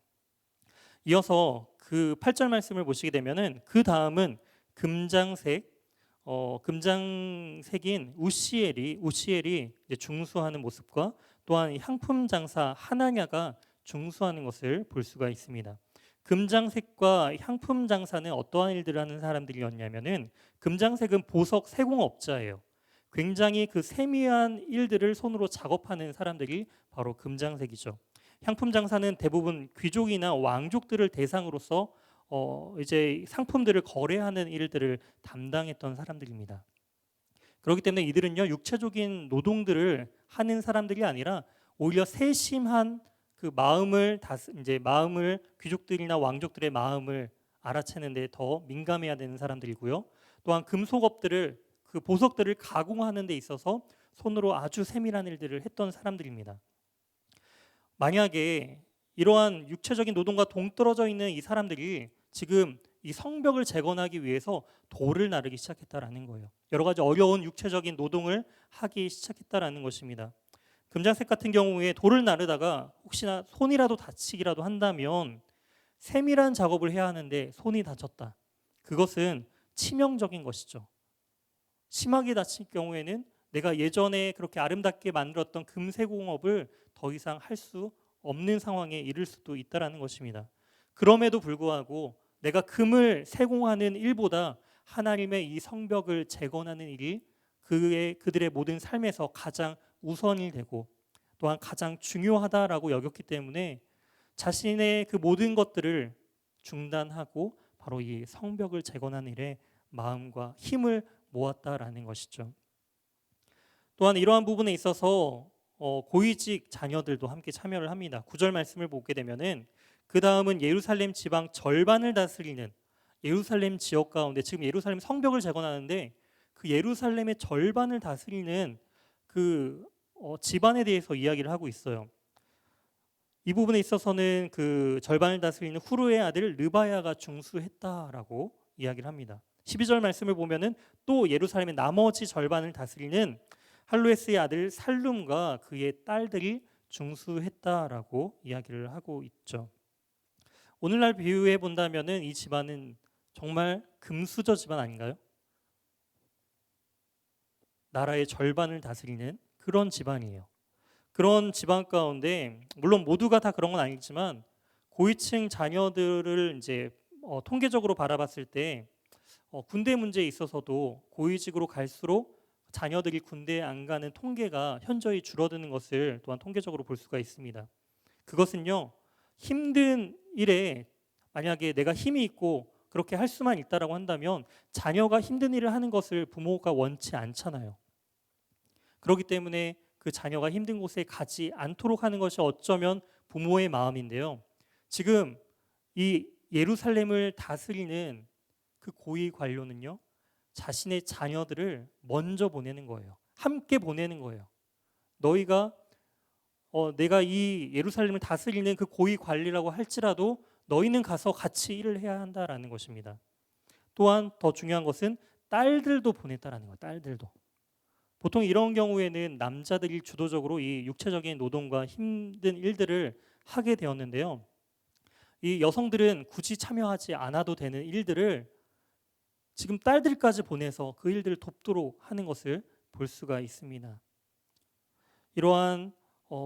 이어서 그 8절 말씀을 보시게 되면은 그 다음은 금장색인 우시엘이 이제 중수하는 모습과 또한 향품 장사 하나냐가 중수하는 것을 볼 수가 있습니다. 금장색과 향품 장사는 어떠한 일들을 하는 사람들이었냐면은 금장색은 보석 세공업자예요. 굉장히 그 세미한 일들을 손으로 작업하는 사람들이 바로 금장색이죠. 향품 장사는 대부분 귀족이나 왕족들을 대상으로서 이제 상품들을 거래하는 일들을 담당했던 사람들입니다. 그렇기 때문에 이들은요 육체적인 노동들을 하는 사람들이 아니라 오히려 세심한 그 마음을 귀족들이나 왕족들의 마음을 알아채는 데 더 민감해야 되는 사람들이고요. 또한 금속업들을 그 보석들을 가공하는 데 있어서 손으로 아주 세밀한 일들을 했던 사람들입니다. 만약에 이러한 육체적인 노동과 동떨어져 있는 이 사람들이 지금 이 성벽을 재건하기 위해서 돌을 나르기 시작했다라는 거예요. 여러 가지 어려운 육체적인 노동을 하기 시작했다라는 것입니다. 금장색 같은 경우에 돌을 나르다가 혹시나 손이라도 다치기라도 한다면 세밀한 작업을 해야 하는데 손이 다쳤다. 그것은 치명적인 것이죠. 심하게 다칠 경우에는 내가 예전에 그렇게 아름답게 만들었던 금세공업을 더 이상 할 수 없는 상황에 이를 수도 있다라는 것입니다. 그럼에도 불구하고 내가 금을 세공하는 일보다 하나님의 이 성벽을 재건하는 일이 그들의 모든 삶에서 가장 우선이 되고 또한 가장 중요하다라고 여겼기 때문에 자신의 그 모든 것들을 중단하고 바로 이 성벽을 재건하는 일에 마음과 힘을 모았다라는 것이죠. 또한 이러한 부분에 있어서 고위직 자녀들도 함께 참여를 합니다. 9절 말씀을 보게 되면은 그 다음은 예루살렘 지방 절반을 다스리는 예루살렘 지역 가운데 지금 예루살렘 성벽을 재건하는데 그 예루살렘의 절반을 다스리는 그 집안에 대해서 이야기를 하고 있어요. 이 부분에 있어서는 그 절반을 다스리는 후루의 아들 르바야가 중수했다라고 이야기를 합니다. 12절 말씀을 보면은 또 예루살렘의 나머지 절반을 다스리는 할로에스의 아들 살룸과 그의 딸들이 중수했다라고 이야기를 하고 있죠. 오늘날 비유해 본다면은 이 집안은 정말 금수저 집안 아닌가요? 나라의 절반을 다스리는 그런 집안이에요. 그런 집안 가운데 물론 모두가 다 그런 건 아니지만 고위층 자녀들을 이제 통계적으로 바라봤을 때 군대 문제에 있어서도 고위직으로 갈수록 자녀들이 군대에 안 가는 통계가 현저히 줄어드는 것을 또한 통계적으로 볼 수가 있습니다. 그것은요 힘든 일에 만약에 내가 힘이 있고 그렇게 할 수만 있다라고 한다면 자녀가 힘든 일을 하는 것을 부모가 원치 않잖아요. 그렇기 때문에 그 자녀가 힘든 곳에 가지 않도록 하는 것이 어쩌면 부모의 마음인데요. 지금 이 예루살렘을 다스리는 그 고위 관료는요. 자신의 자녀들을 먼저 보내는 거예요. 함께 보내는 거예요. 너희가 내가 이 예루살렘을 다스리는 그 고위 관리라고 할지라도 너희는 가서 같이 일을 해야 한다라는 것입니다. 또한 더 중요한 것은 딸들도 보냈다라는 거예요. 딸들도. 보통 이런 경우에는 남자들이 주도적으로 이 육체적인 노동과 힘든 일들을 하게 되었는데요. 이 여성들은 굳이 참여하지 않아도 되는 일들을 지금 딸들까지 보내서 그 일들을 돕도록 하는 것을 볼 수가 있습니다. 이러한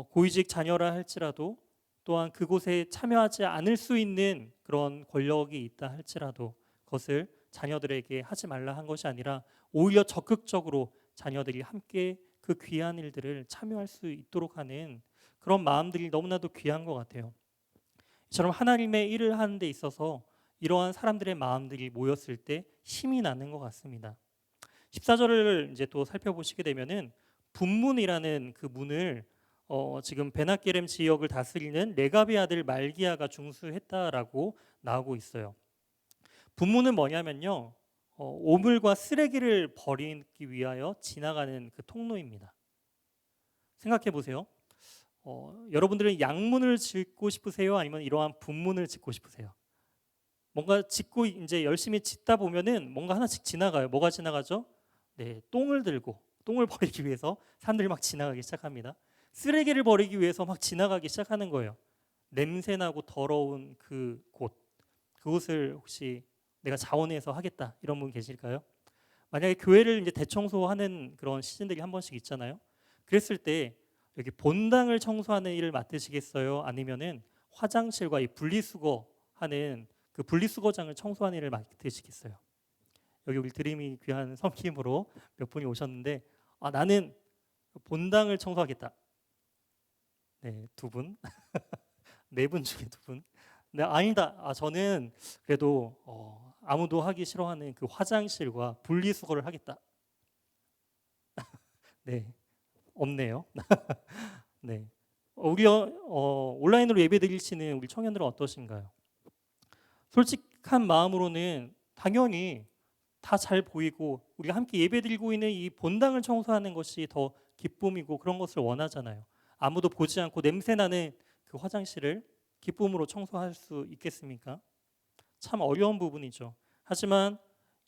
고위직 자녀라 할지라도 또한 그곳에 참여하지 않을 수 있는 그런 권력이 있다 할지라도 그것을 자녀들에게 하지 말라 한 것이 아니라 오히려 적극적으로 자녀들이 함께 그 귀한 일들을 참여할 수 있도록 하는 그런 마음들이 너무나도 귀한 것 같아요. 이처럼 하나님의 일을 하는 데 있어서 이러한 사람들의 마음들이 모였을 때 힘이 나는 것 같습니다. 14절을 이제 또 살펴보시게 되면은 분문이라는 그 문을 지금 베나게렘 지역을 다스리는 레갑의 아들 말기야가 중수했다라고 나오고 있어요. 분문은 뭐냐면요, 오물과 쓰레기를 버리기 위하여 지나가는 그 통로입니다. 생각해 보세요. 여러분들은 양문을 짓고 싶으세요? 아니면 이러한 분문을 짓고 싶으세요? 뭔가 짓고 이제 열심히 짓다 보면은 뭔가 하나씩 지나가요. 뭐가 지나가죠? 네, 똥을 들고 똥을 버리기 위해서 사람들이 막 지나가기 시작합니다. 쓰레기를 버리기 위해서 막 지나가기 시작하는 거예요. 냄새나고 더러운 그곳을 혹시 내가 자원해서 하겠다 이런 분 계실까요? 만약에 교회를 이제 대청소하는 그런 시즌들이 한 번씩 있잖아요. 그랬을 때 여기 본당을 청소하는 일을 맡으시겠어요? 아니면은 화장실과 이 분리수거 하는 그 분리수거장을 청소하는 일을 맡으시겠어요? 여기 우리 드림이 귀한 섬김으로 몇 분이 오셨는데 나는 본당을 청소하겠다. 네, 두 분. 네 분 중에 두 분. 네, 아니다. 저는 그래도 아무도 하기 싫어하는 그 화장실과 분리수거를 하겠다. 네, 없네요. 네, 우리 온라인으로 예배드리시는 우리 청년들은 어떠신가요? 솔직한 마음으로는 당연히 다 잘 보이고 우리가 함께 예배드리고 있는 이 본당을 청소하는 것이 더 기쁨이고 그런 것을 원하잖아요. 아무도 보지 않고 냄새나는 그 화장실을 기쁨으로 청소할 수 있겠습니까? 참 어려운 부분이죠. 하지만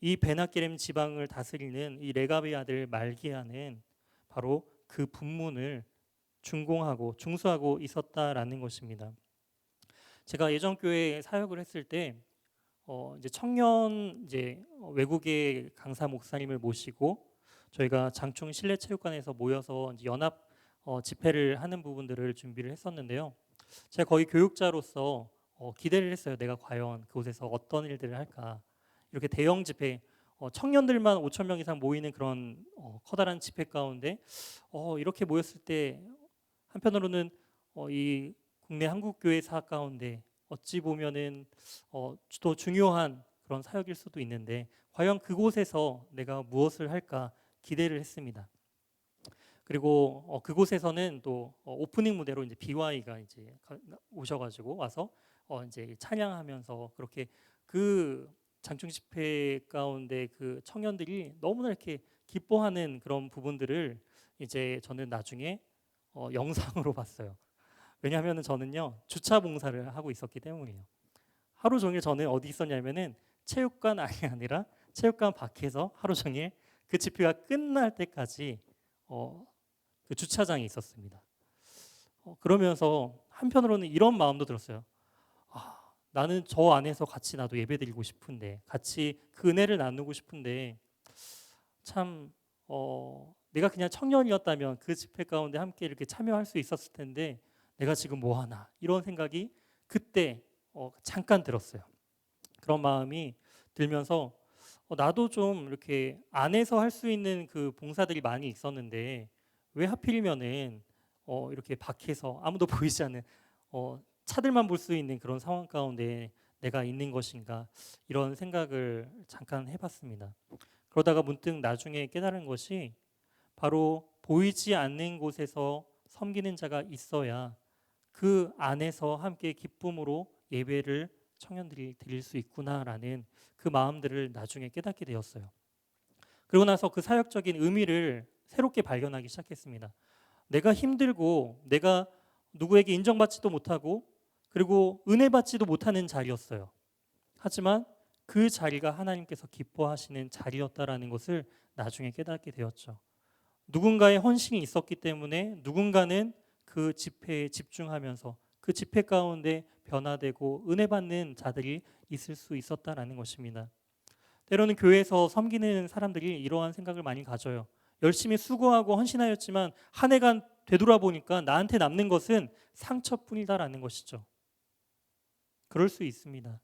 이 베나게렘 지방을 다스리는 이 레갑의 아들 말기야는 바로 그 분문을 준공하고 중수하고 있었다라는 것입니다. 제가 예전 교회에 사역을 했을 때 이제 청년 외국의 강사 목사님을 모시고 저희가 장충 실내체육관에서 모여서 이제 연합 집회를 하는 부분들을 준비를 했었는데요. 제가 거의 교육자로서 기대를 했어요. 내가 과연 그곳에서 어떤 일들을 할까. 이렇게 대형 집회, 청년들만 5천 명 이상 모이는 그런 커다란 집회 가운데 이렇게 모였을 때 한편으로는 이 국내 한국교회사 가운데 어찌 보면은 더 중요한 그런 사역일 수도 있는데 과연 그곳에서 내가 무엇을 할까 기대를 했습니다. 그리고 그곳에서는 또 오프닝 무대로 이제 BY가 이제 오셔가지고 와서 이제 찬양하면서 그렇게 그 장충 집회 가운데 그 청년들이 너무나 이렇게 기뻐하는 그런 부분들을 이제 저는 나중에 영상으로 봤어요. 왜냐하면 저는요 주차 봉사를 하고 있었기 때문이에요. 하루 종일 저는 어디 있었냐면은 체육관 안이 아니라 체육관 밖에서 하루 종일 그 집회가 끝날 때까지 그 주차장에 있었습니다. 그러면서 한편으로는 이런 마음도 들었어요. 나는 저 안에서 같이 나도 예배드리고 싶은데 같이 그 은혜를 나누고 싶은데 참 내가 그냥 청년이었다면 그 집회 가운데 함께 이렇게 참여할 수 있었을 텐데 내가 지금 뭐 하나 이런 생각이 그때 잠깐 들었어요. 그런 마음이 들면서 나도 좀 이렇게 안에서 할 수 있는 그 봉사들이 많이 있었는데 왜 하필이면은 이렇게 밖에서 아무도 보이지 않는 차들만 볼 수 있는 그런 상황 가운데 내가 있는 것인가 이런 생각을 잠깐 해봤습니다. 그러다가 문득 나중에 깨달은 것이 바로 보이지 않는 곳에서 섬기는 자가 있어야 그 안에서 함께 기쁨으로 예배를 청년들이 드릴 수 있구나라는 그 마음들을 나중에 깨닫게 되었어요. 그러고 나서 그 사역적인 의미를 새롭게 발견하기 시작했습니다. 내가 힘들고 내가 누구에게 인정받지도 못하고 그리고 은혜 받지도 못하는 자리였어요. 하지만 그 자리가 하나님께서 기뻐하시는 자리였다라는 것을 나중에 깨닫게 되었죠. 누군가의 헌신이 있었기 때문에 누군가는 그 집회에 집중하면서 그 집회 가운데 변화되고 은혜 받는 자들이 있을 수 있었다라는 것입니다. 때로는 교회에서 섬기는 사람들이 이러한 생각을 많이 가져요. 열심히 수고하고 헌신하였지만 한 해간 되돌아보니까 나한테 남는 것은 상처뿐이다라는 것이죠. 그럴 수 있습니다.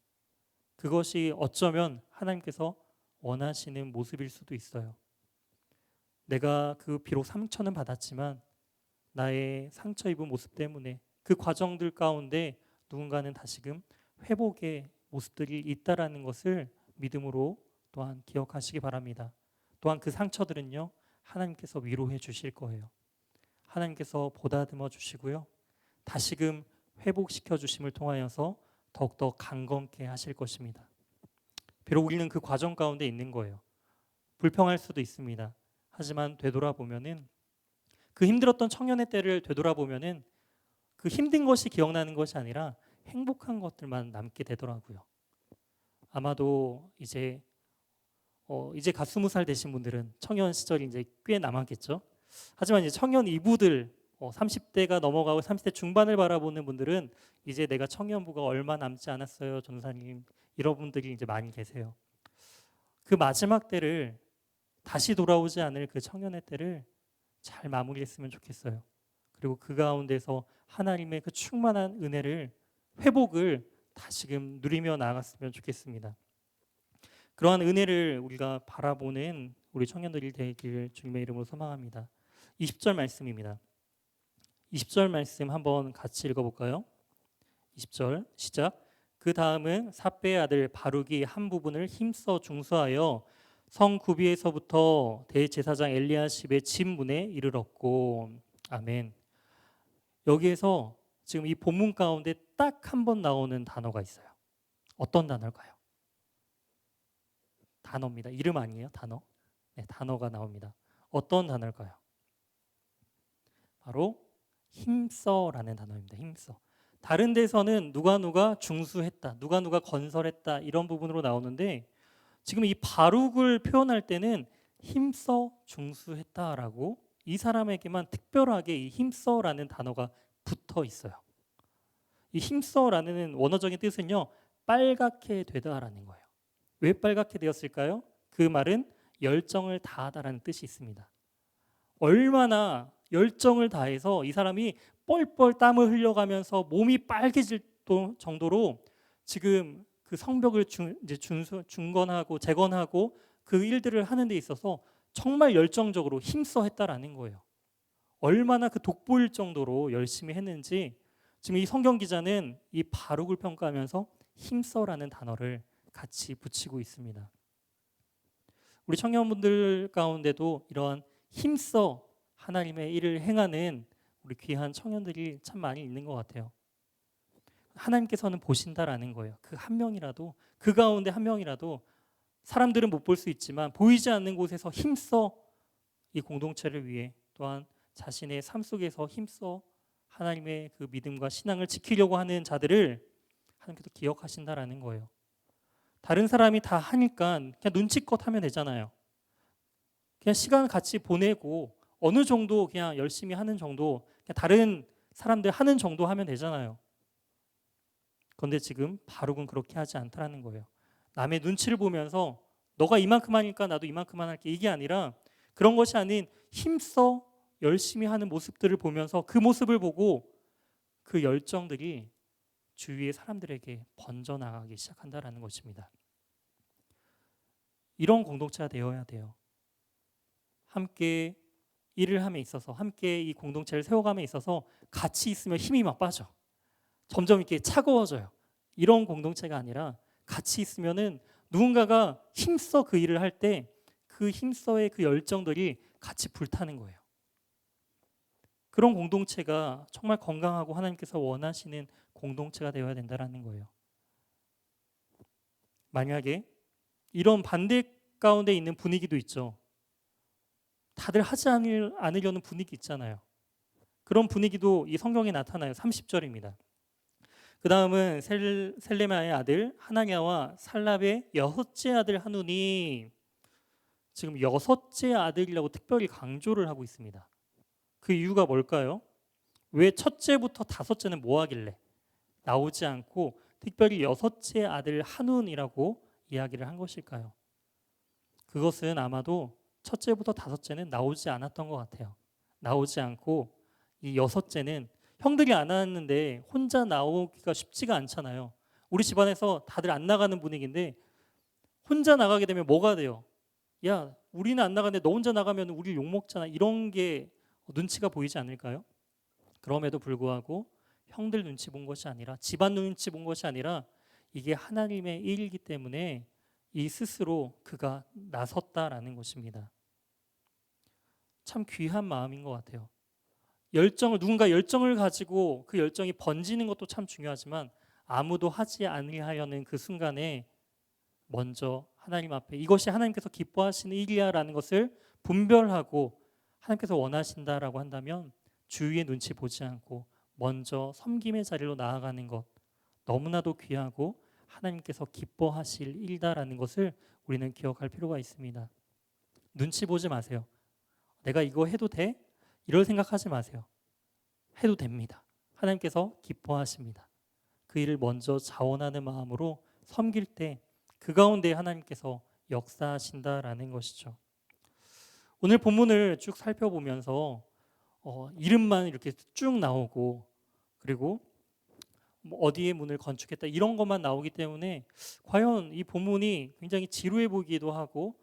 그것이 어쩌면 하나님께서 원하시는 모습일 수도 있어요. 내가 그 비록 상처는 받았지만 나의 상처 입은 모습 때문에 그 과정들 가운데 누군가는 다시금 회복의 모습들이 있다라는 것을 믿음으로 또한 기억하시기 바랍니다. 또한 그 상처들은요, 하나님께서 위로해 주실 거예요. 하나님께서 보다듬어 주시고요, 다시금 회복시켜 주심을 통하여서 더욱더 강건케 하실 것입니다. 비록 우리는 그 과정 가운데 있는 거예요. 불평할 수도 있습니다. 하지만 되돌아보면은 그 힘들었던 청년의 때를 되돌아보면은 그 힘든 것이 기억나는 것이 아니라 행복한 것들만 남게 되더라고요. 아마도 이제 갓 20살 되신 분들은 청년 시절이 이제 꽤 남았겠죠. 하지만 이제 청년 이부들 30대가 넘어가고 30대 중반을 바라보는 분들은 이제 내가 청년부가 얼마 남지 않았어요, 전사님. 이런 분들이 이제 많이 계세요. 그 마지막 때를 다시 돌아오지 않을 그 청년의 때를 잘 마무리했으면 좋겠어요. 그리고 그 가운데서 하나님의 그 충만한 은혜를, 회복을 다시금 누리며 나아갔으면 좋겠습니다. 그러한 은혜를 우리가 바라보는 우리 청년들이 되기를 주님의 이름으로 소망합니다. 20절 말씀입니다. 20절 말씀 한번 같이 읽어볼까요? 20절 시작. 그 다음은 삽배의 아들 바룩이 한 부분을 힘써 중수하여 성 구비에서부터 대제사장 엘리야십의 집 문에 이르렀고. 아멘. 여기에서 지금 이 본문 가운데 딱 한 번 나오는 단어가 있어요. 어떤 단어일까요? 단어입니다. 이름 아니에요, 단어. 네, 단어가 나옵니다. 어떤 단어일까요? 바로 힘써라는 단어입니다. 힘써. 다른 데서는 누가 중수했다, 누가 건설했다 이런 부분으로 나오는데 지금 이 바룩을 표현할 때는 힘써 중수했다라고 이 사람에게만 특별하게 이 힘써라는 단어가 붙어 있어요. 이 힘써라는 원어적인 뜻은요, 빨갛게 되다라는 거예요. 왜 빨갛게 되었을까요? 그 말은 열정을 다하다라는 뜻이 있습니다. 얼마나 열정을 다해서 이 사람이 뻘뻘 땀을 흘려가면서 몸이 빨개질 정도로 지금 그 성벽을 중건하고 재건하고 그 일들을 하는 데 있어서 정말 열정적으로 힘써 했다라는 거예요. 얼마나 그 돋보일 정도로 열심히 했는지 지금 이 성경 기자는 이 바룩을 평가하면서 힘써라는 단어를 같이 붙이고 있습니다. 우리 청년분들 가운데도 이러한 힘써 하나님의 일을 행하는 우리 귀한 청년들이 참 많이 있는 것 같아요. 하나님께서는 보신다라는 거예요. 그 한 명이라도, 그 가운데 한 명이라도 사람들은 못 볼 수 있지만 보이지 않는 곳에서 힘써 이 공동체를 위해 또한 자신의 삶 속에서 힘써 하나님의 그 믿음과 신앙을 지키려고 하는 자들을 하나님께서 기억하신다라는 거예요. 다른 사람이 다 하니까 그냥 눈치껏 하면 되잖아요. 그냥 시간 같이 보내고 어느 정도 그냥 열심히 하는 정도, 그냥 다른 사람들 하는 정도 하면 되잖아요. 그런데 지금 바룩은 그렇게 하지 않다라는 거예요. 남의 눈치를 보면서 너가 이만큼 하니까 나도 이만큼만 할게, 이게 아니라 그런 것이 아닌 힘써 열심히 하는 모습들을 보면서 그 모습을 보고 그 열정들이 주위의 사람들에게 번져나가기 시작한다라는 것입니다. 이런 공동체가 되어야 돼요. 함께 일을 함에 있어서, 함께 이 공동체를 세워감에 있어서 같이 있으면 힘이 막 빠져. 점점 이렇게 차가워져요. 이런 공동체가 아니라 같이 있으면은 누군가가 힘써 그 일을 할 때 그 힘써의 그 열정들이 같이 불타는 거예요. 그런 공동체가 정말 건강하고 하나님께서 원하시는 공동체가 되어야 된다는 거예요. 만약에 이런 반대 가운데 있는 분위기도 있죠. 다들 하지 않으려는 분위기 있잖아요. 그런 분위기도 이 성경에 나타나요. 30절입니다. 그 다음은 셀레마의 아들 하나냐와 살랍의 여섯째 아들 하눈이, 지금 여섯째 아들이라고 특별히 강조를 하고 있습니다. 그 이유가 뭘까요? 왜 첫째부터 다섯째는 뭐 하길래? 나오지 않고 특별히 여섯째 아들 한운이라고 이야기를 한 것일까요? 그것은 아마도 첫째부터 다섯째는 나오지 않았던 것 같아요. 나오지 않고 이 여섯째는 형들이 안 왔는데 혼자 나오기가 쉽지가 않잖아요. 우리 집안에서 다들 안 나가는 분위기인데 혼자 나가게 되면 뭐가 돼요? 야, 우리는 안 나가는데 너 혼자 나가면 우리 욕먹잖아. 이런 게 눈치가 보이지 않을까요? 그럼에도 불구하고 형들 눈치 본 것이 아니라, 집안 눈치 본 것이 아니라, 이게 하나님의 일이기 때문에 이 스스로 그가 나섰다라는 것입니다. 참 귀한 마음인 것 같아요. 누군가 열정을 가지고 그 열정이 번지는 것도 참 중요하지만, 아무도 하지 않으려는 그 순간에 먼저 하나님 앞에 이것이 하나님께서 기뻐하시는 일이야라는 것을 분별하고 하나님께서 원하신다라고 한다면 주위의 눈치 보지 않고 먼저 섬김의 자리로 나아가는 것, 너무나도 귀하고 하나님께서 기뻐하실 일이다라는 것을 우리는 기억할 필요가 있습니다. 눈치 보지 마세요. 내가 이거 해도 돼? 이럴 생각하지 마세요. 해도 됩니다. 하나님께서 기뻐하십니다. 그 일을 먼저 자원하는 마음으로 섬길 때 그 가운데 하나님께서 역사하신다라는 것이죠. 오늘 본문을 쭉 살펴보면서 이름만 이렇게 쭉 나오고, 그리고 뭐 어디에 문을 건축했다 이런 것만 나오기 때문에 과연 이 본문이 굉장히 지루해 보이기도 하고,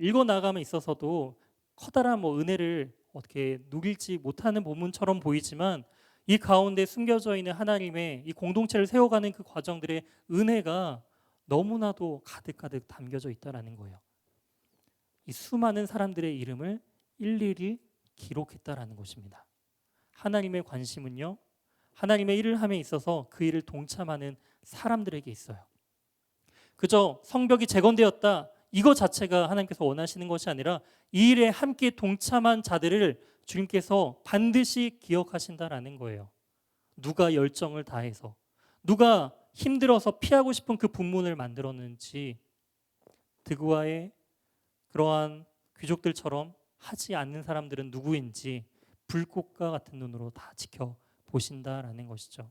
읽어 나감에 있어서도 커다란 은혜를 어떻게 누릴지 못하는 본문처럼 보이지만, 이 가운데 숨겨져 있는 하나님의 이 공동체를 세워가는 그 과정들의 은혜가 너무나도 가득가득 담겨져 있다라는 거예요. 이 수많은 사람들의 이름을 일일이 기록했다라는 것입니다. 하나님의 관심은요, 하나님의 일을 함에 있어서 그 일을 동참하는 사람들에게 있어요. 그저 성벽이 재건되었다, 이거 자체가 하나님께서 원하시는 것이 아니라 이 일에 함께 동참한 자들을 주님께서 반드시 기억하신다라는 거예요. 누가 열정을 다해서, 누가 힘들어서 피하고 싶은 그 분문을 만들었는지, 드그와의 그러한 귀족들처럼 하지 않는 사람들은 누구인지 불꽃과 같은 눈으로 다 지켜보신다라는 것이죠.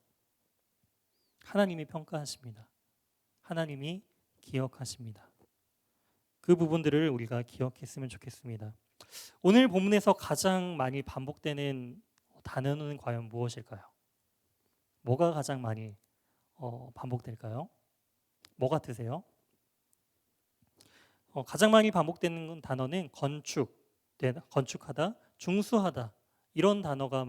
하나님이 평가하십니다. 하나님이 기억하십니다. 그 부분들을 우리가 기억했으면 좋겠습니다. 오늘 본문에서 가장 많이 반복되는 단어는 과연 무엇일까요? 뭐가 가장 많이 반복될까요? 뭐 같으세요? 가장 많이 반복되는 단어는 건축하다, 중수하다, 이런 단어가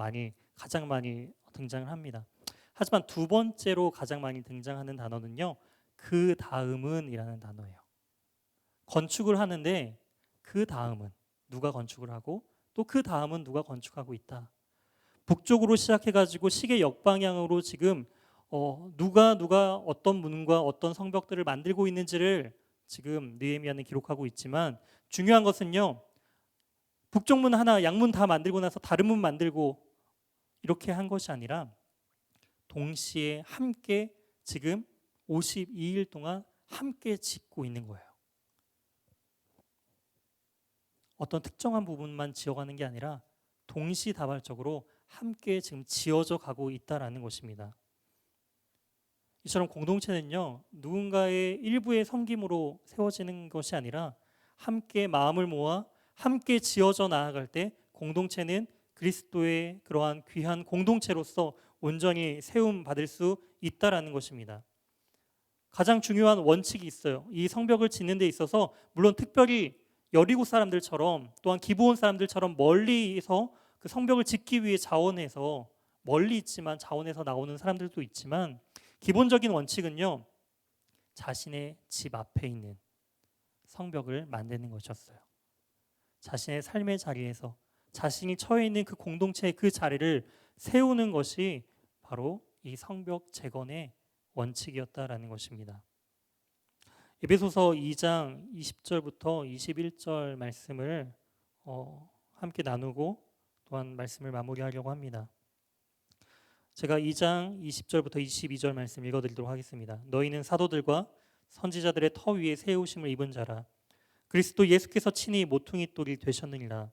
가장 많이 등장을 합니다. 하지만 두 번째로 가장 많이 등장하는 단어는요, 그 다음은 이라는 단어예요. 건축을 하는데 그 다음은 누가 건축을 하고 또 그 다음은 누가 건축하고 있다. 북쪽으로 시작해가지고 시계 역방향으로 지금 누가 어떤 문과 어떤 성벽들을 만들고 있는지를 지금 느헤미야는 기록하고 있지만, 중요한 것은요, 북쪽 문 하나, 양문 다 만들고 나서 다른 문 만들고 이렇게 한 것이 아니라 동시에 함께 지금 52일 동안 함께 짓고 있는 거예요. 어떤 특정한 부분만 지어가는 게 아니라 동시다발적으로 함께 지금 지어져 가고 있다라는 것입니다. 이처럼 공동체는요, 누군가의 일부의 섬김으로 세워지는 것이 아니라 함께 마음을 모아 함께 지어져 나아갈 때 공동체는 그리스도의 그러한 귀한 공동체로서 온전히 세움 받을 수 있다라는 것입니다. 가장 중요한 원칙이 있어요. 이 성벽을 짓는 데 있어서 물론 특별히 여리고 사람들처럼, 또한 기브온 사람들처럼 멀리서 그 성벽을 짓기 위해 자원해서 멀리 있지만 자원해서 나오는 사람들도 있지만, 기본적인 원칙은요, 자신의 집 앞에 있는 성벽을 만드는 것이었어요. 자신의 삶의 자리에서 자신이 처해 있는 그 공동체의 그 자리를 세우는 것이 바로 이 성벽 재건의 원칙이었다라는 것입니다. 에베소서 2장 20절부터 21절 말씀을 함께 나누고 또한 말씀을 마무리하려고 합니다. 제가 2장 20절부터 22절 말씀 읽어드리도록 하겠습니다. 너희는 사도들과 선지자들의 터 위에 세우심을 입은 자라. 그리스도 예수께서 친히 모퉁이 돌이 되셨느니라.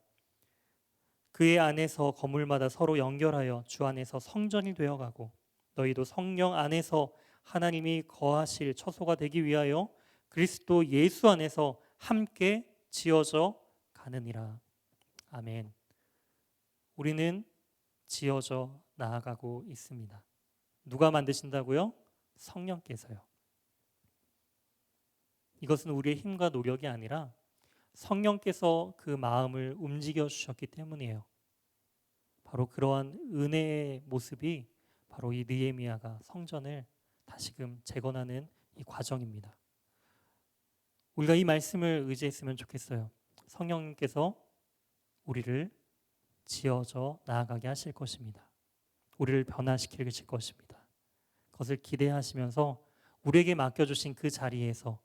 그의 안에서 건물마다 서로 연결하여 주 안에서 성전이 되어가고 너희도 성령 안에서 하나님이 거하실 처소가 되기 위하여 그리스도 예수 안에서 함께 지어져 가느니라. 아멘. 우리는 지어져 나아가고 있습니다. 누가 만드신다고요? 성령께서요. 이것은 우리의 힘과 노력이 아니라 성령께서 그 마음을 움직여 주셨기 때문이에요. 바로 그러한 은혜의 모습이 바로 이 느헤미야가 성전을 다시금 재건하는 이 과정입니다. 우리가 이 말씀을 의지했으면 좋겠어요. 성령님께서 우리를 지어져 나아가게 하실 것입니다. 우리를 변화시킬 것입니다. 그것을 기대하시면서 우리에게 맡겨주신 그 자리에서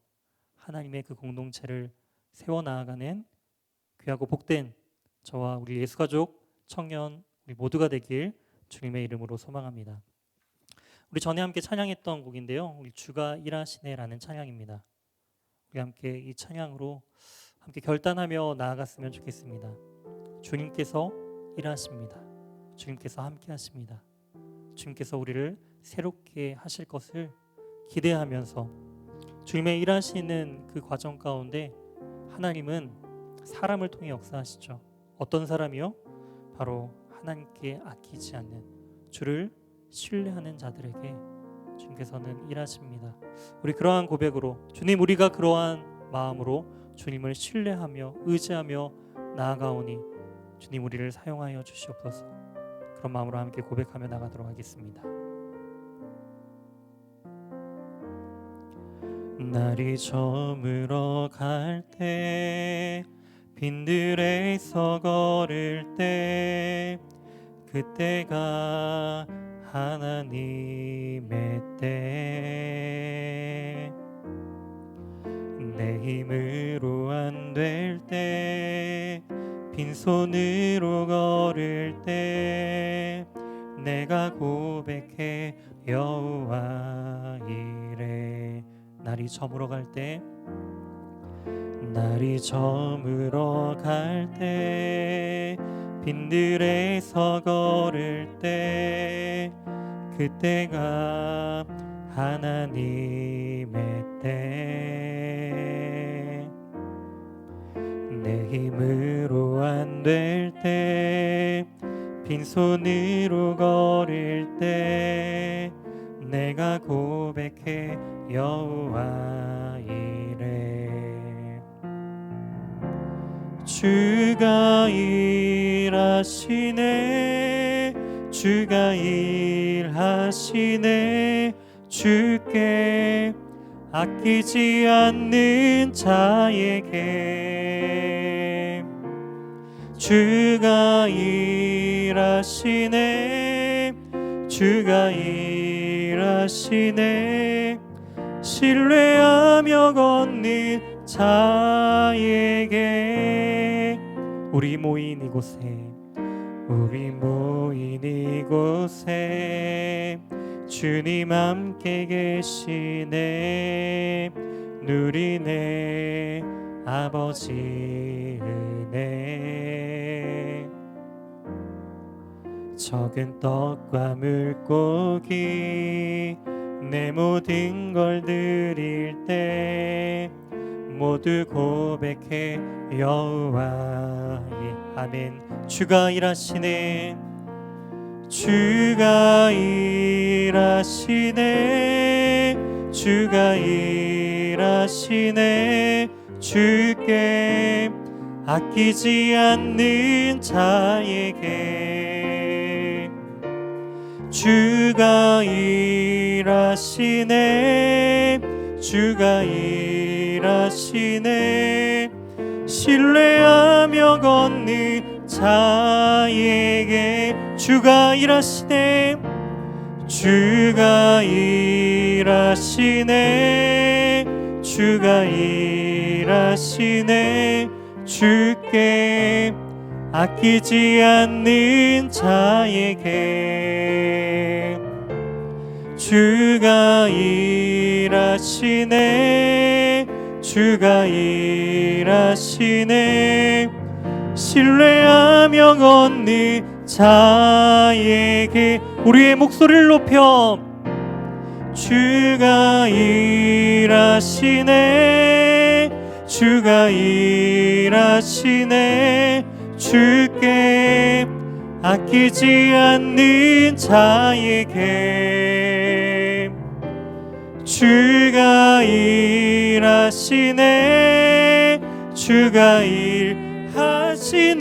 하나님의 그 공동체를 세워나가는 귀하고 복된 저와 우리 예수가족, 청년 우리 모두가 되길 주님의 이름으로 소망합니다. 우리 전에 함께 찬양했던 곡인데요, 우리 주가 일하시네라는 찬양입니다. 우리 함께 이 찬양으로 함께 결단하며 나아갔으면 좋겠습니다. 주님께서 일하십니다. 주님께서 함께 하십니다. 주님께서 우리를 새롭게 하실 것을 기대하면서 주님의 일하시는 그 과정 가운데 하나님은 사람을 통해 역사하시죠. 어떤 사람이요? 바로 하나님께 아끼지 않는, 주를 신뢰하는 자들에게 주님께서는 일하십니다. 우리 그러한 고백으로, 주님, 우리가 그러한 마음으로 주님을 신뢰하며 의지하며 나아가오니 주님 우리를 사용하여 주시옵소서. 그런 마음으로 함께 고백하며 나가도록 하겠습니다. 날이 저물어 갈 때, 빈들에서 걸을 때, 그때가 하나님의 때. 내 힘으로 안 될 때, 빈손으로 걸을 때, 내가 고백해 여호와 이래. 날이 저물어 갈 때, 날이 저물어 갈 때, 빈들에서 걸을 때, 그때가 하나님의 때. 내 힘으로 안 될 때, 빈손으로 걸을 때, 내가 고백해 여호와 이래. 주가 일하시네, 주가 일하시네, 주께 아끼지 않는 자에게. 주가 일하시네, 주가 일하시네, 신뢰하며 걷는 자에게. 우리 모인 이곳에, 우리 모인 이곳에 주님 함께 계시네. 누리네 아버지 은혜. 적은 떡과 물고기 내 모든 걸 드릴 때, 모두 고백해 여호와. 아멘. 주가 일하시네, 주가 일하시네, 주가 일하시네, 주께 아끼지 않는 자에게. 주가 일하시네, 주가 일하시네, 신뢰하며 걷는 자에게. 주가 일하시네, 주가 일하시네, 주가 일하시네, 주께 아끼지 않는 자에게. 주가 일하시네, 주가 일하시네, 신뢰하며 걷는 자에게 우리의 목소리를 높여 주가 일하시네 주가 일하시네 주께 아끼지 않는 자에게 주가 일하시네 주가 일하시네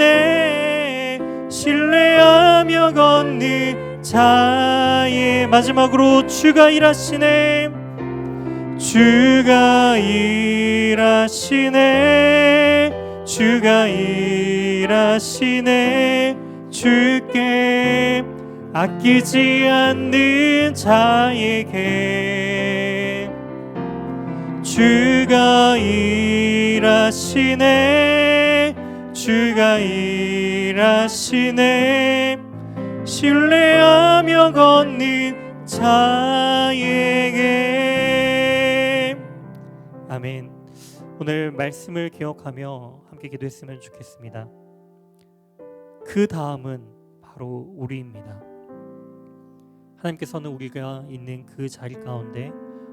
신뢰하며 걷는 자의 마지막으로 주가 일하시네 주가 일하시네 주가 일하시네 주께 아끼지 않는 자에게 주가 일하시네 주가 일하시네 신뢰하며 걷는 자에게 아멘. 오늘 말씀을 기억하며 함께 기도했으면 좋겠습니다. 그 다음은 바로 우리입니다. 하나님께서는 우리가 있는 그 자리 가운데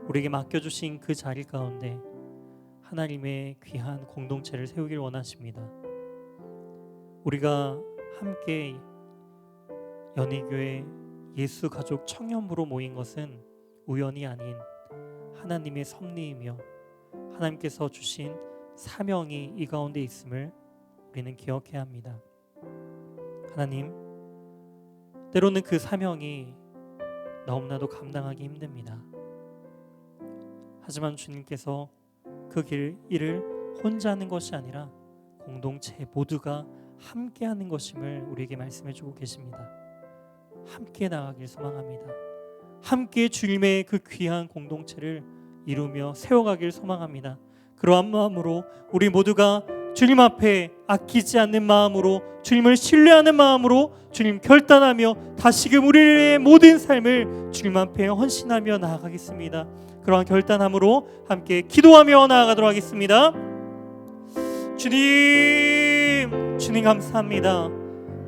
우리에게 맡겨주신 그 자리 가운데 하나님의 귀한 공동체를 세우길 원하십니다. 우리가 함께 연희교회 예수 가족 청년부로 모인 것은 우연이 아닌 하나님의 섭리이며 하나님께서 주신 사명이 이 가운데 있음을 우리는 기억해야 합니다. 하나님, 때로는 그 사명이 너무나도 감당하기 힘듭니다. 하지만 주님께서 그 일을 혼자 하는 것이 아니라 공동체 모두가 함께 하는 것임을 우리에게 말씀해 주고 계십니다. 함께 나가길 소망합니다. 함께 주님의 그 귀한 공동체를 이루며 세워가길 소망합니다. 그러한 마음으로 우리 모두가 주님 앞에 아끼지 않는 마음으로 주님을 신뢰하는 마음으로 주님 결단하며 다시금 우리의 모든 삶을 주님 앞에 헌신하며 나아가겠습니다. 그러한 결단함으로 함께 기도하며 나아가도록 하겠습니다. 주님 감사합니다.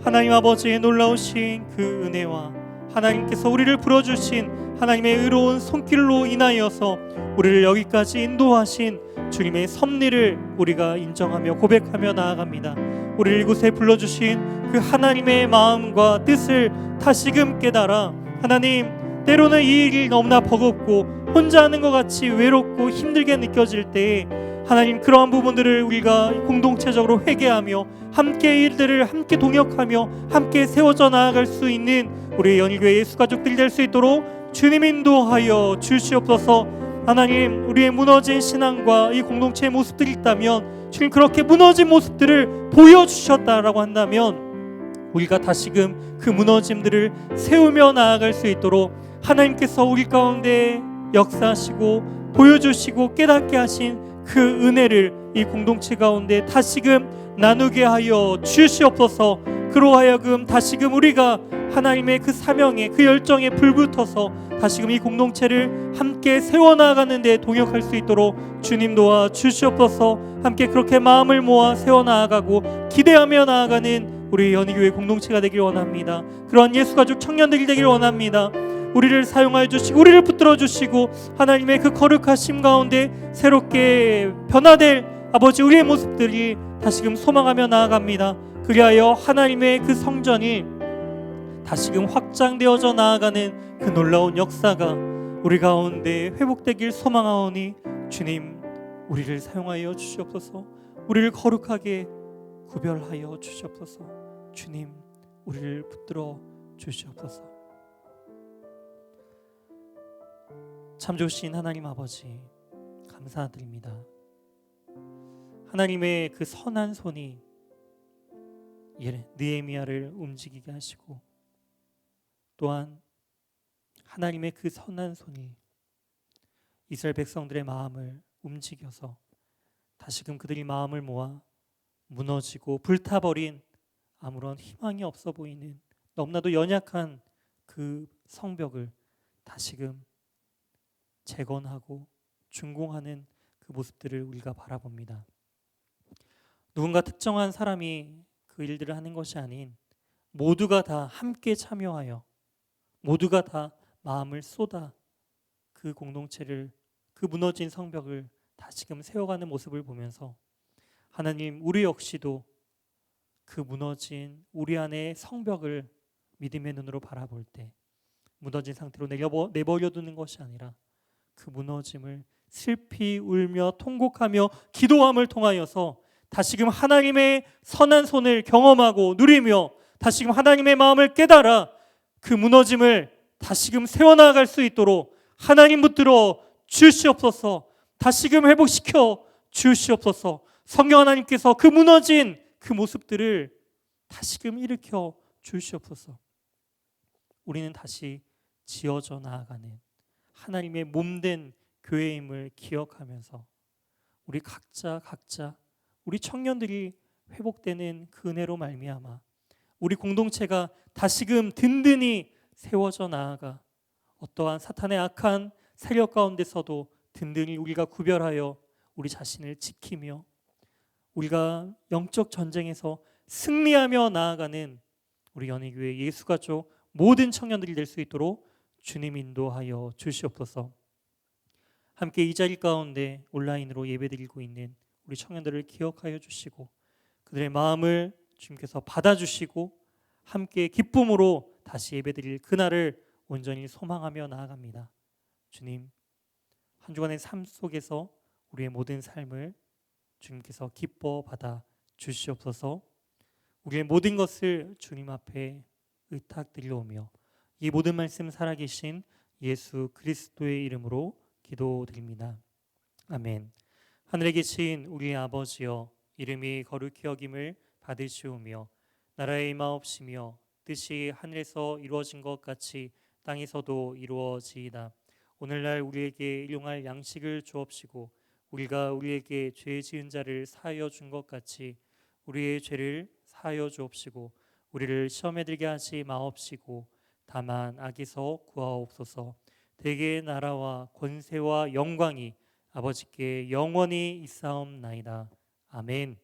하나님 아버지의 놀라우신 그 은혜와 하나님께서 우리를 불어주신 하나님의 의로운 손길로 인하여서 우리를 여기까지 인도하신 주님의 섭리를 우리가 인정하며 고백하며 나아갑니다. 우리를 이곳에 불러주신 그 하나님의 마음과 뜻을 다시금 깨달아 하나님, 때로는 이 일이 너무나 버겁고 혼자 하는 것 같이 외롭고 힘들게 느껴질 때에 하나님, 그러한 부분들을 우리가 공동체적으로 회개하며 함께 일들을 함께 동역하며 함께 세워져 나아갈 수 있는 우리 연희교회 예수가족들이 될 수 있도록 주님 인도하여 주시옵소서. 하나님, 우리의 무너진 신앙과 이 공동체의 모습들이 있다면 주님, 그렇게 무너진 모습들을 보여주셨다라고 한다면 우리가 다시금 그 무너짐들을 세우며 나아갈 수 있도록 하나님께서 우리 가운데 역사하시고 보여주시고 깨닫게 하신 그 은혜를 이 공동체 가운데 다시금 나누게 하여 주시옵소서. 그로하여금 다시금 우리가 하나님의 그 사명에 그 열정에 불붙어서 다시금 이 공동체를 함께 세워나가는 데 동역할 수 있도록 주님 도와 주시옵소서. 함께 그렇게 마음을 모아 세워나가고 기대하며 나아가는 우리 연희교회 공동체가 되길 원합니다. 그런 예수가족 청년들이 되길 원합니다. 우리를 사용하여 주시고 우리를 붙들어 주시고 하나님의 그 거룩하심 가운데 새롭게 변화될 아버지 우리의 모습들이 다시금 소망하며 나아갑니다. 그리하여 하나님의 그 성전이 다시금 확장되어져 나아가는 그 놀라운 역사가 우리 가운데 회복되길 소망하오니 주님, 우리를 사용하여 주시옵소서. 우리를 거룩하게 구별하여 주시옵소서. 주님, 우리를 붙들어 주시옵소서. 참 좋으신 하나님 아버지, 감사드립니다. 하나님의 그 선한 손이 느헤미야를 움직이게 하시고 또한 하나님의 그 선한 손이 이스라엘 백성들의 마음을 움직여서 다시금 그들이 마음을 모아 무너지고 불타버린 아무런 희망이 없어 보이는 너무나도 연약한 그 성벽을 다시금 재건하고 준공하는 그 모습들을 우리가 바라봅니다. 누군가 특정한 사람이 그 일들을 하는 것이 아닌 모두가 다 함께 참여하여 모두가 다 마음을 쏟아 그 공동체를, 그 무너진 성벽을 다시금 세워가는 모습을 보면서 하나님, 우리 역시도 그 무너진 우리 안의 성벽을 믿음의 눈으로 바라볼 때 무너진 상태로 내버려두는 것이 아니라 그 무너짐을 슬피 울며 통곡하며 기도함을 통하여서 다시금 하나님의 선한 손을 경험하고 누리며 다시금 하나님의 마음을 깨달아 그 무너짐을 다시금 세워나갈 수 있도록 하나님 붙들어 주시옵소서. 다시금 회복시켜 주시옵소서. 성령 하나님께서 그 무너진 그 모습들을 다시금 일으켜 주시옵소서. 우리는 다시 지어져 나아가는 하나님의 몸된 교회임을 기억하면서 우리 각자 우리 청년들이 회복되는 그 은혜로 말미암아 우리 공동체가 다시금 든든히 세워져 나아가 어떠한 사탄의 악한 세력 가운데서도 든든히 우리가 구별하여 우리 자신을 지키며 우리가 영적 전쟁에서 승리하며 나아가는 우리 연희교회 예수가족 모든 청년들이 될 수 있도록 주님 인도하여 주시옵소서. 함께 이 자리 가운데 온라인으로 예배드리고 있는 우리 청년들을 기억하여 주시고 그들의 마음을 주님께서 받아주시고 함께 기쁨으로 다시 예배드릴 그날을 온전히 소망하며 나아갑니다. 주님, 한 주간의 삶 속에서 우리의 모든 삶을 주님께서 기뻐 받아 주시옵소서. 우리의 모든 것을 주님 앞에 의탁드리오며 이 모든 말씀 살아계신 예수 그리스도의 이름으로 기도드립니다. 아멘. 하늘에 계신 우리 아버지여, 이름이 거룩히 여김을 받으시오며 나라의 임하옵시며 뜻이 하늘에서 이루어진 것 같이 땅에서도 이루어지이다. 오늘날 우리에게 일용할 양식을 주옵시고 우리가 우리에게 죄 지은 자를 사하여 준 것 같이 우리의 죄를 사하여 주옵시고 우리를 시험에 들게 하지 마옵시고 다만 악에서 구하옵소서. 대개의 나라와 권세와 영광이 아버지께 영원히 있사옵나이다. 아멘.